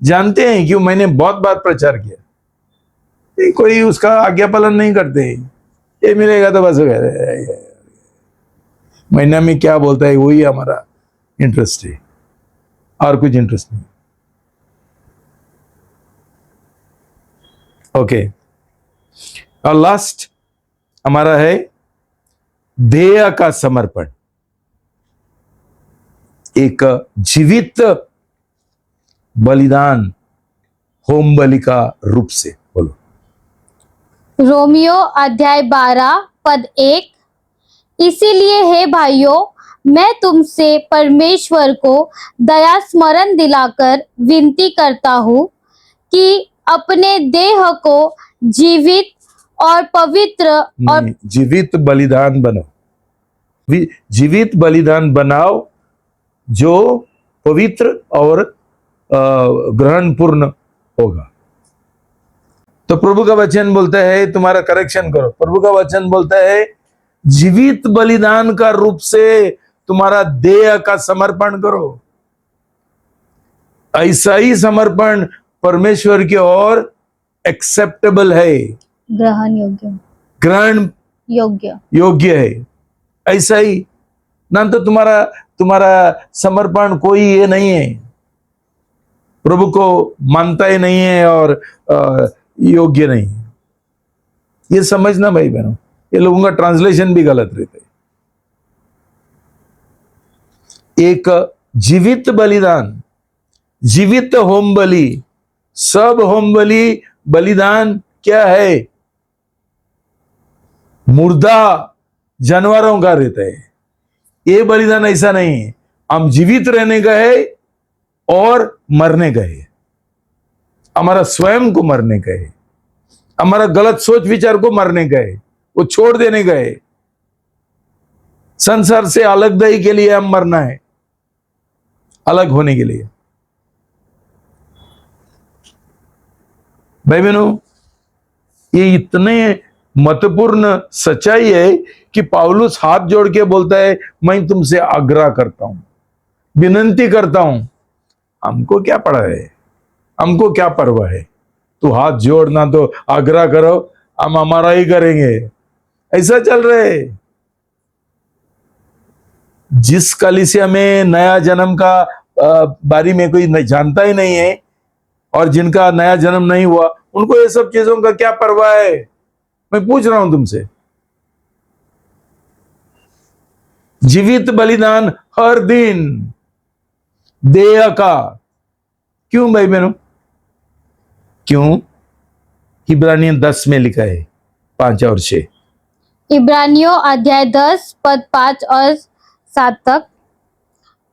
जानते हैं? क्यों? मैंने बहुत बार प्रचार किया, कोई उसका आज्ञा पालन नहीं करते। ये मिलेगा तो बस हो गया, महीना में क्या बोलता है वही हमारा इंटरेस्ट है, और कुछ इंटरेस्ट नहीं। ओके, और लास्ट हमारा है देह का समर्पण, एक जीवित बलिदान होम बलि का रूप से। बोलो। रोमियो अध्याय 12 पद 1। इसीलिए हे भाइयों, मैं तुमसे परमेश्वर को दया स्मरण दिलाकर विनती करता हूँ कि अपने देह को जीवित और पवित्र और नहीं, जीवित बलिदान बनो, जीवित बलिदान बनाओ जो पवित्र और ग्रहणपूर्ण होगा। तो प्रभु का वचन बोलता है, तुम्हारा करेक्शन करो, प्रभु का वचन बोलता है जीवित बलिदान का रूप से तुम्हारा देह का समर्पण करो। ऐसा ही समर्पण परमेश्वर की ओर एक्सेप्टेबल है, ग्रहण योग्य है। ऐसा ही ना तो तुम्हारा समर्पण कोई ये नहीं है, प्रभु को मानता ही नहीं है और योग्य नहीं है। ये समझना भाई बहनों, ये लोगों का ट्रांसलेशन भी गलत रहता है। एक जीवित बलिदान, जीवित होम बलि, सब होम बलि बलिदान क्या है? मुर्दा जानवरों का रहता है। ये बलिदान ऐसा नहीं है, हम जीवित रहने का है और मरने का है, हमारा स्वयं को मरने का है, हमारा गलत सोच विचार को मरने का है, वो छोड़ देने का है। संसार से अलगदही के लिए हम मरना है, अलग होने के लिए। भाई बहनों, ये इतने महत्वपूर्ण सच्चाई है कि पौलुस हाथ जोड़ के बोलता है, मैं तुमसे आग्रह करता हूं, विनती करता हूं। हमको क्या पड़ा है, हमको क्या परवाह है, तू हाथ जोड़ना तो आग्रह करो, हम हमारा ही करेंगे। ऐसा चल रहा है। जिस कलीसिया में नया जन्म का बारे में कोई जानता ही नहीं है और जिनका नया जन्म नहीं हुआ, उनको ये सब चीजों का क्या परवाह है? मैं पूछ रहा हूं तुमसे। जीवित बलिदान हर दिन देह का। क्यों भाई बहनों? क्यों? इब्रानियन 10 में लिखा है 5 और 6। इब्रानियों अध्याय 10 पद 5 और 7 तक।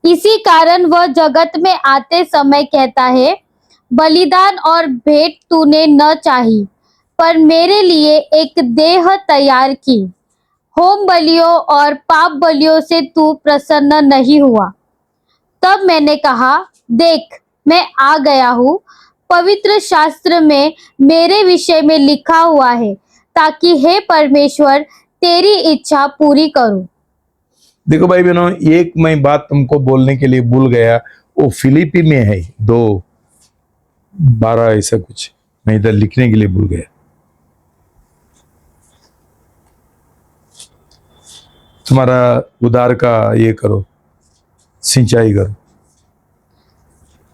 इसी कारण वह जगत में आते समय कहता है, बलिदान और भेंट तूने न चाही, पर मेरे लिए एक देह तैयार की। होम बलियों और पाप बलियों से तू प्रसन्न नहीं हुआ। तब मैंने कहा, देख, मैं आ गया हूँ। पवित्र शास्त्र में मेरे विषय में लिखा हुआ है, ताकि हे परमेश्वर तेरी इच्छा पूरी करूं। देखो भाई बहनों, एक मैं बात तुमको बोलने के लिए भूल गया, वो फिलिपी में है 2:12 ऐसा कुछ, मैं इधर लिखने के लिए भूल गया। तुम्हारा उधार का ये करो, सिंचाई करो।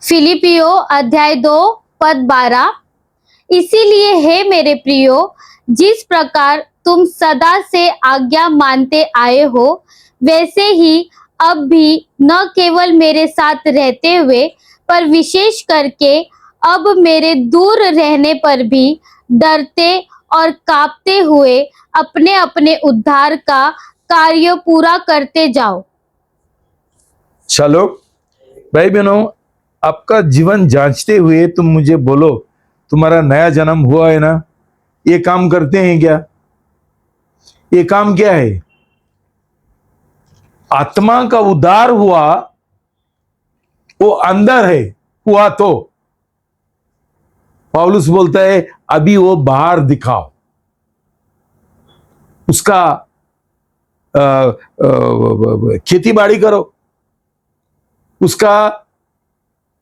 फिलिपियो अध्याय 2 पद 12। इसीलिए हे मेरे प्रियो, जिस प्रकार तुम सदा से आज्ञा मानते आए हो, वैसे ही अब भी न केवल मेरे साथ रहते हुए, पर विशेष करके अब मेरे दूर रहने पर भी डरते और कांपते हुए अपने अपने उद्धार का कार्य पूरा करते जाओ। चलो भाई बहनों, आपका जीवन जांचते हुए तुम मुझे बोलो, तुम्हारा नया जन्म हुआ है ना? ये काम करते हैं क्या? ये काम क्या है? आत्मा का उद्धार हुआ, वो अंदर है, हुआ तो पौलुस बोलता है अभी वो बाहर दिखाओ। उसका खेती बाड़ी करो,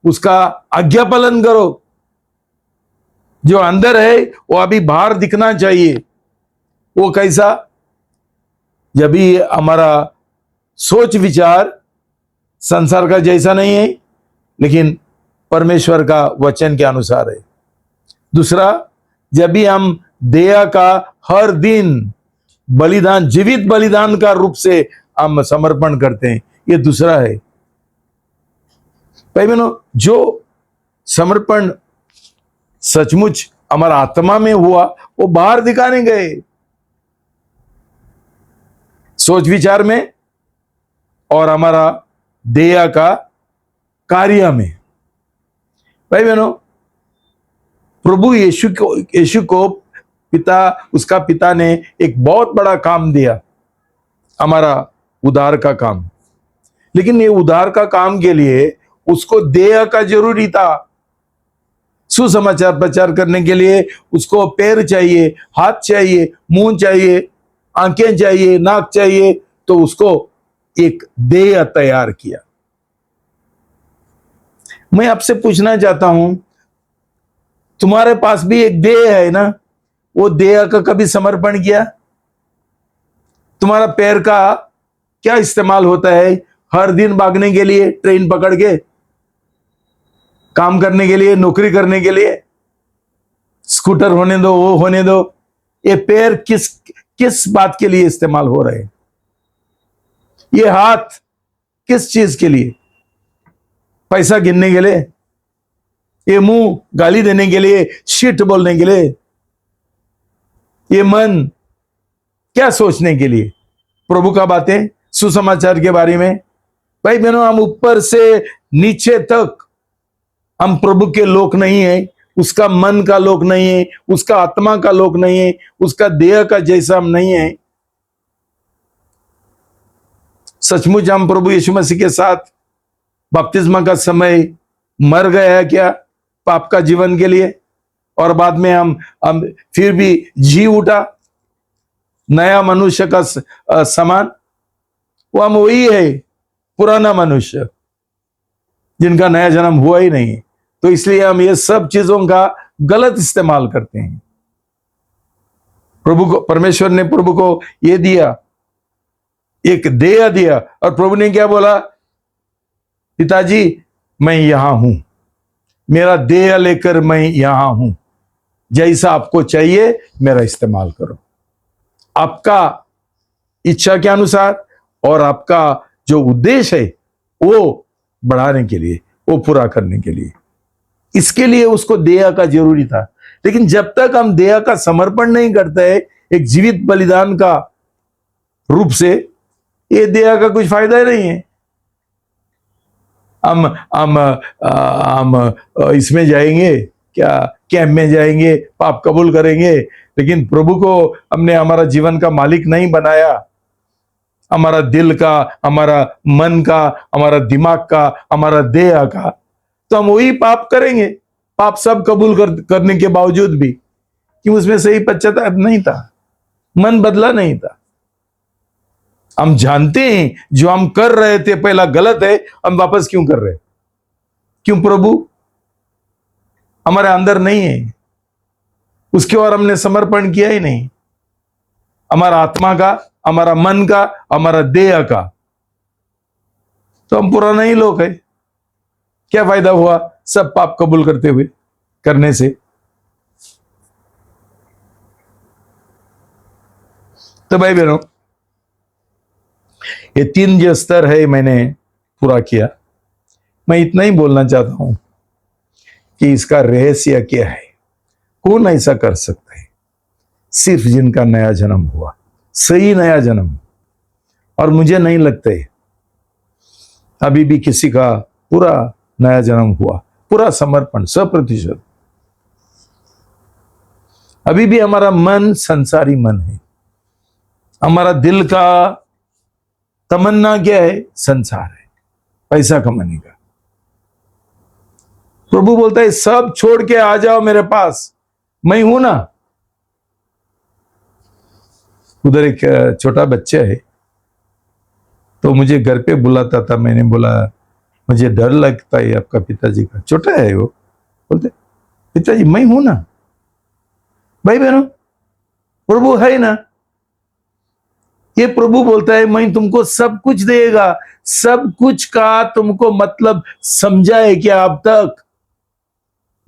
उसका आज्ञा पालन करो। जो अंदर है वो अभी बाहर दिखना चाहिए। वो कैसा? जब भी हमारा सोच विचार संसार का जैसा नहीं है, लेकिन परमेश्वर का वचन के अनुसार है। दूसरा, जब भी हम दया का हर दिन बलिदान, जीवित बलिदान का रूप से हम समर्पण करते हैं। ये दूसरा है। भाई बहनों, जो समर्पण सचमुच हमारा आत्मा में हुआ वो बाहर दिखाने गए, सोच विचार में और हमारा दया का कार्य में। भाई बहनों, प्रभु यीशु को उसका पिता ने एक बहुत बड़ा काम दिया, हमारा उद्धार का काम। लेकिन ये उद्धार का काम के लिए उसको दया का जरूरी था। सुसमाचार प्रचार करने के लिए उसको पैर चाहिए, हाथ चाहिए, मुंह चाहिए, आंखें चाहिए, नाक चाहिए, तो उसको एक देह तैयार किया। मैं आपसे पूछना चाहता हूं, तुम्हारे पास भी एक देह है ना? वो देह का कभी समर्पण किया? तुम्हारा पैर का क्या इस्तेमाल होता है? हर दिन भागने के लिए, ट्रेन पकड़ के, काम करने के लिए, नौकरी करने के लिए, स्कूटर होने दो, वो होने दो। ये पैर किस किस बात के लिए इस्तेमाल हो रहे हैं? ये हाथ किस चीज के लिए? पैसा गिनने के लिए? ये मुंह गाली देने के लिए, शिट बोलने के लिए? ये मन क्या सोचने के लिए? प्रभु का बातें, सुसमाचार के बारे में। भाई बहनों, हम ऊपर से नीचे तक हम प्रभु के लोग नहीं है, उसका मन का लोग नहीं है, उसका आत्मा का लोग नहीं है, उसका देह का जैसा हम नहीं है। सचमुच हम प्रभु यीशु मसीह के साथ बपतिस्मा का समय मर गया है क्या पाप का जीवन के लिए? और बाद में हम फिर भी जी उठा नया मनुष्य का समान? वो हम वही है, पुराना मनुष्य जिनका नया जन्म हुआ ही नहीं। तो इसलिए हम ये सब चीजों का गलत इस्तेमाल करते हैं। प्रभु को, परमेश्वर ने प्रभु को ये दिया, एक देह दिया, और प्रभु ने क्या बोला? पिताजी, मैं यहां हूं, मेरा देह लेकर मैं यहां हूं, जैसा आपको चाहिए मेरा इस्तेमाल करो, आपका इच्छा के अनुसार, और आपका जो उद्देश्य है वो बढ़ाने के लिए, वो पूरा करने के लिए। इसके लिए उसको देह का जरूरी था। लेकिन जब तक हम देह का समर्पण नहीं करते हैं एक जीवित बलिदान का रूप से, ये देह का कुछ फायदा ही नहीं है। हम इसमें जाएंगे क्या, कैंप में जाएंगे, पाप कबूल करेंगे, लेकिन प्रभु को हमने हमारा जीवन का मालिक नहीं बनाया, हमारा दिल का, हमारा मन का, हमारा दिमाग का, हमारा देह का, तो हम वही पाप करेंगे। पाप सब कबूल करने के बावजूद भी, कि उसमें सही पश्चाताप नहीं था, मन बदला नहीं था। हम जानते हैं जो हम कर रहे थे पहला गलत है, हम वापस क्यों कर रहे? क्यों? प्रभु हमारे अंदर नहीं है, उसके और हमने समर्पण किया ही नहीं, हमारा आत्मा का, हमारा मन का, हमारा देह का, तो हम पुराना ही लोग है। क्या फायदा हुआ सब पाप कबूल करते हुए, करने से? तो भाई बहनों, ये 3 जो स्तर है मैंने पूरा किया। मैं इतना ही बोलना चाहता हूं कि इसका रहस्य क्या है, कौन ऐसा कर सकता है? सिर्फ जिनका नया जन्म हुआ, सही नया जन्म। और मुझे नहीं लगता है अभी भी किसी का पूरा नया जन्म हुआ, पूरा समर्पण 100%। अभी भी हमारा मन संसारी मन है, हमारा दिल का तमन्ना क्या है? संसार है, पैसा कमाने का। प्रभु बोलता है सब छोड़ के आ जाओ मेरे पास, मैं हूं ना। उधर एक छोटा बच्चा है, तो मुझे घर पे बुलाता था। मैंने बोला मुझे डर लगता है आपका पिताजी का। छोटा है वो, बोलते पिताजी मैं हूं ना। भाई बहनों, प्रभु है ना। ये प्रभु बोलता है मैं तुमको सब कुछ देगा। सब कुछ का तुमको मतलब समझा है क्या? अब तक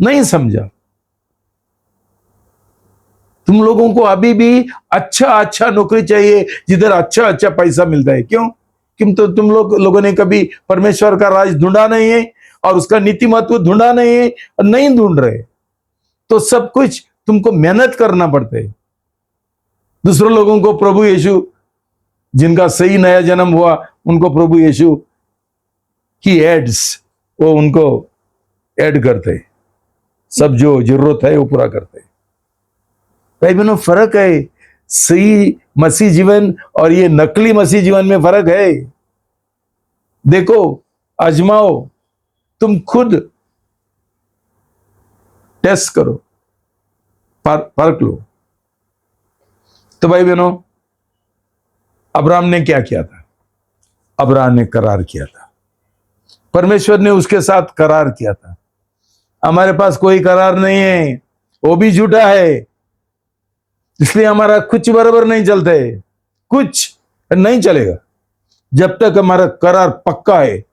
नहीं समझा। तुम लोगों को अभी भी अच्छा अच्छा नौकरी चाहिए जिधर अच्छा अच्छा पैसा मिलता है। क्यों? तुम लोगों ने कभी परमेश्वर का राज ढूंढा नहीं है और उसका नीति महत्व ढूंढा नहीं है और नहीं ढूंढ रहे, तो सब कुछ तुमको मेहनत करना पड़ता है। दूसरे लोगों को प्रभु यीशु, जिनका सही नया जन्म हुआ, उनको प्रभु यीशु ही एड्स, वो उनको ऐड करते, सब जो जरूरत है वो पूरा करते। भाई बहनों, फर्क है सही मसीह जीवन और ये नकली मसीह जीवन में फर्क है। देखो, आजमाओ, तुम खुद टेस्ट करो, फर्क लो। तो भाई बहनों, अब्राहम ने क्या किया था? अब्राहम ने करार किया था, परमेश्वर ने उसके साथ करार किया था। हमारे पास कोई करार नहीं है, वो भी झूठा है, इसलिए हमारा कुछ बराबर नहीं चलता है, कुछ नहीं चलेगा जब तक हमारा करार पक्का है।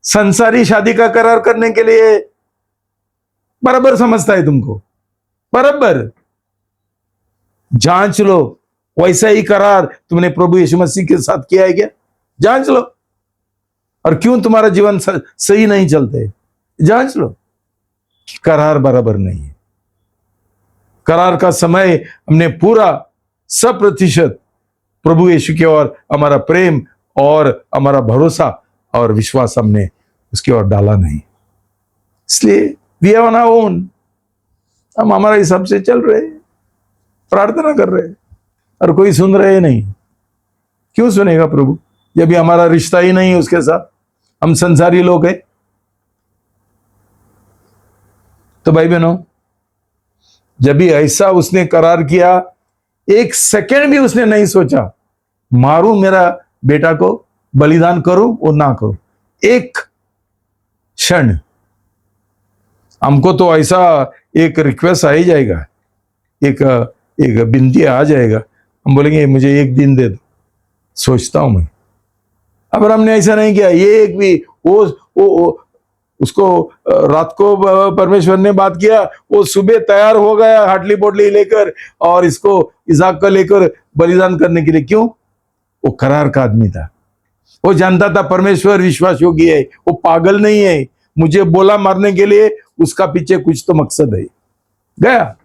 संसारी शादी का करार करने के लिए बराबर समझता है तुमको, बराबर जांच लो, वैसा ही करार तुमने प्रभु यीशु मसीह के साथ किया है क्या? जांच लो। और क्यों तुम्हारा जीवन सही नहीं चलता है? जांच लो। करार बराबर नहीं है। करार का समय हमने पूरा 100% प्रभु यीशु की ओर हमारा प्रेम और हमारा भरोसा और विश्वास हमने उसकी ओर डाला नहीं, इसलिए we are on our own. हम हमारे हिसाब से चल रहे, प्रार्थना कर रहे, और कोई सुन रहे नहीं। क्यों सुनेगा प्रभु जब भी हमारा रिश्ता ही नहीं है उसके साथ? हम संसारी लोग हैं। तो भाई बहनों, जब भी ऐसा उसने करार किया, एक सेकंड भी उसने नहीं सोचा मारूं मेरा बेटा को, बलिदान करूं और ना करूं। एक क्षण हमको तो ऐसा एक रिक्वेस्ट आ ही जाएगा, एक विनती आ जाएगा, हम बोलेंगे मुझे एक दिन दे दो, सोचता हूं मैं। अब हमने ऐसा नहीं किया, ये एक भी वो उसको रात को परमेश्वर ने बात किया, वो सुबह तैयार हो गया हाटली पोटली लेकर और इसको इसाक का लेकर बलिदान करने के लिए। क्यों? वो करार का आदमी था, वो जानता था परमेश्वर विश्वास योग्य है, वो पागल नहीं है। मुझे बोला मारने के लिए, उसका पीछे कुछ तो मकसद है। गया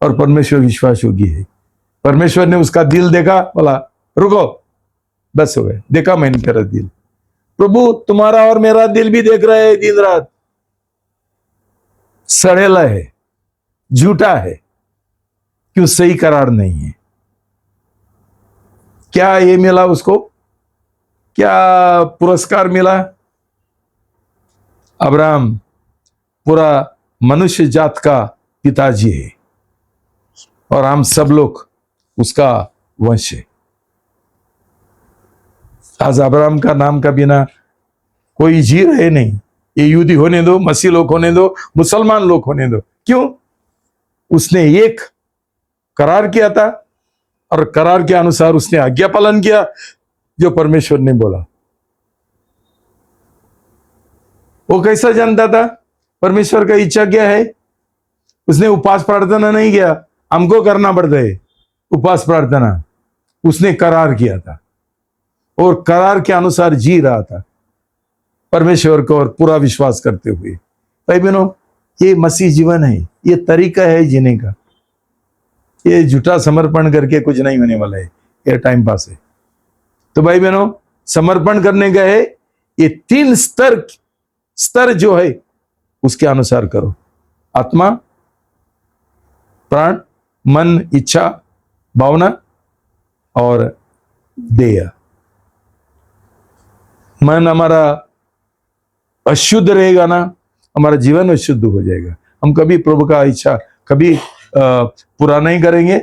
और परमेश्वर विश्वास योग्य है। परमेश्वर ने उसका दिल देखा, बोला रुको, बस हो गए, देखा मैंने तेरा दिल। प्रभु तुम्हारा और मेरा दिल भी देख रहा है दिन रात, सड़ेला है, झूठा है, क्यों सही करार नहीं है। क्या ये मिला उसको? क्या पुरस्कार मिला? अब्राहम पूरा मनुष्य जात का पिताजी है और हम सब लोग उसका वंश है। आज अब्राहम का नाम का बिना कोई जी रहे नहीं। ये यहूदी होने दो, मसीह लोग होने दो, मुसलमान लोग होने दो। क्यों? उसने एक करार किया था और करार के अनुसार उसने आज्ञा पालन किया जो परमेश्वर ने बोला। वो कैसा जानता था परमेश्वर का इच्छा क्या है? उसने उपवास प्रार्थना नहीं किया, हमको करना पड़ता है उपवास प्रार्थना। उसने करार किया था और करार के अनुसार जी रहा था परमेश्वर को और पूरा विश्वास करते हुए। भाई बहनों, ये मसीह जीवन है, ये तरीका है जीने का। ये झूठा समर्पण करके कुछ नहीं होने वाला है, ये टाइम पास है। तो भाई बहनों, समर्पण करने का है, ये 3 स्तर जो है उसके अनुसार करो। आत्मा, प्राण, मन, इच्छा, भावना और देह। मन हमारा अशुद्ध रहेगा ना, हमारा जीवन अशुद्ध हो जाएगा। हम कभी प्रभु का इच्छा कभी पूरा नहीं करेंगे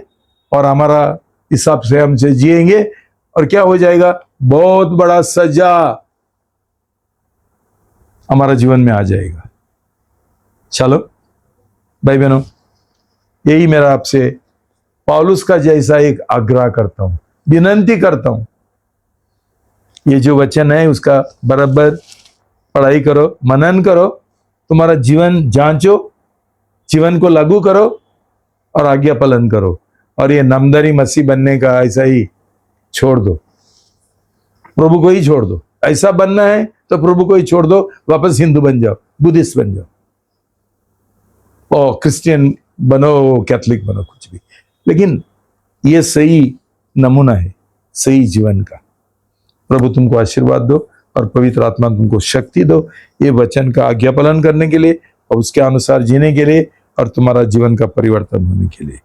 और हमारा हिसाब से हमसे जिएंगे और क्या हो जाएगा? बहुत बड़ा सजा हमारा जीवन में आ जाएगा। चलो भाई बहनों, यही मेरा आपसे पौलुस का जैसा एक आग्रह करता हूं, विनंती करता हूं। ये जो वचन है उसका बराबर पढ़ाई करो, मनन करो, तुम्हारा जीवन जांचो, जीवन को लागू करो और आज्ञा पालन करो, और ये नामधारी मसीह बनने का ऐसा ही छोड़ दो, प्रभु को ही छोड़ दो। ऐसा बनना है तो प्रभु को ही छोड़ दो, वापस हिंदू बन जाओ, बुद्धिस्ट बन जाओ, और क्रिश्चियन बनो, कैथोलिक बनो, कुछ भी। लेकिन ये सही नमूना है सही जीवन का। प्रभु तुमको आशीर्वाद दो और पवित्र आत्मा तुमको शक्ति दो ये वचन का आज्ञा पालन करने के लिए और उसके अनुसार जीने के लिए और तुम्हारा जीवन का परिवर्तन होने के लिए।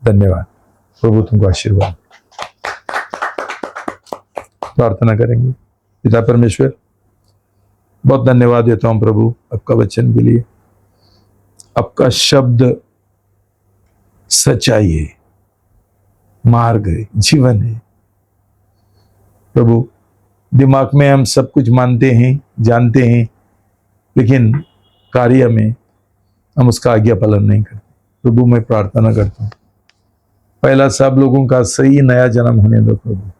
धन्यवाद। प्रभु तुमको आशीर्वाद। प्रार्थना करेंगे। पिता परमेश्वर, बहुत धन्यवाद देता हूं प्रभु आपका वचन के लिए। आपका शब्द सच्चाई है, मार्ग है, जीवन है। प्रभु दिमाग में हम सब कुछ मानते हैं, जानते हैं, लेकिन कार्य में हम उसका आज्ञा पालन नहीं करते। प्रभु मैं प्रार्थना करता हूं, पहला सब लोगों का सही नया जन्म होने दो प्रभु।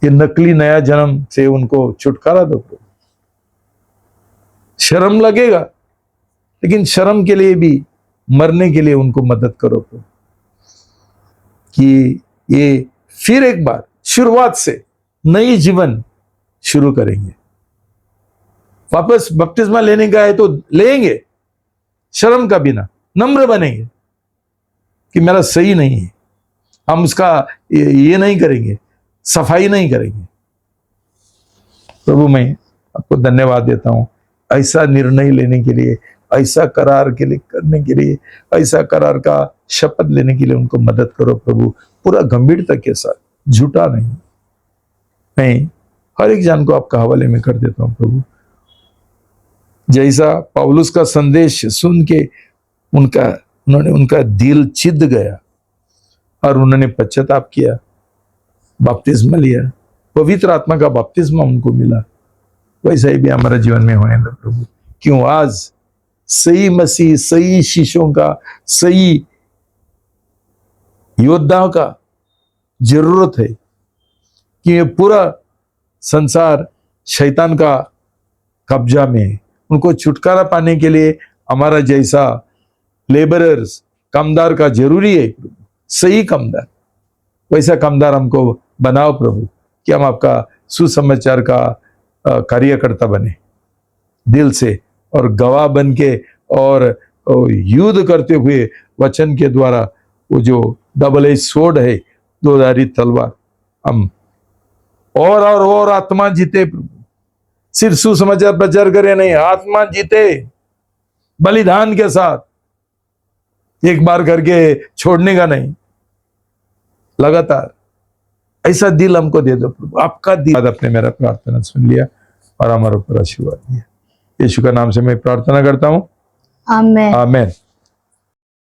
ये नकली नया जन्म से उनको छुटकारा दो प्रभु। शर्म लगेगा, लेकिन शर्म के लिए भी मरने के लिए उनको मदद करो प्रभु, कि ये फिर एक बार शुरुआत से नई जीवन शुरू करेंगे। वापस बपतिस्मा लेने का है तो लेंगे, शर्म का बिना, नम्र बनेंगे कि मेरा सही नहीं है, हम उसका ये नहीं करेंगे, सफाई नहीं करेंगे। प्रभु मैं आपको धन्यवाद देता हूं ऐसा निर्णय लेने के लिए, ऐसा करार के लिए करने के लिए, ऐसा करार का शपथ लेने के लिए उनको मदद करो प्रभु, पूरा गंभीरता के साथ, झूठा नहीं। मैं हर एक जान को आपका हवाले में कर देता हूं प्रभु। जैसा पौलुस का संदेश सुन के उनका दिल चिद गया और उन्होंने पश्चाताप किया, बपतिस्मा लिया, पवित्र आत्मा का बपतिस्मा उनको मिला, वैसा ही भी हमारा जीवन में होने दो प्रभु। क्यों आज सही मसीह, सही शिष्यों का, सही योद्धाओं का जरूरत है कि ये पूरा संसार शैतान का कब्जा में है। उनको छुटकारा पाने के लिए हमारा जैसा लेबरर्स, कामदार का जरूरी है प्रभु, सही कामदार, वैसा कामदार हमको बनाओ प्रभु, कि हम आपका सुसमाचार का कार्यकर्ता बने दिल से, और गवाह बन के और युद्ध करते हुए वचन के द्वारा, वो जो डबल एज स्वॉर्ड है, दोधारी तलवार, हम और आत्मा जीते प्रभु। सिर्फ सुसमाचार प्रचार करे नहीं, आत्मा जीते बलिदान के साथ, एक बार करके छोड़ने का नहीं, लगातार। ऐसा दिल हमको दे दो प्रभु, आपका दिल। आपने मेरा प्रार्थना सुन लिया और हमारे ऊपर आशीर्वाद दिया। यीशु का नाम से मैं प्रार्थना करता हूं, आमेन। आमेन।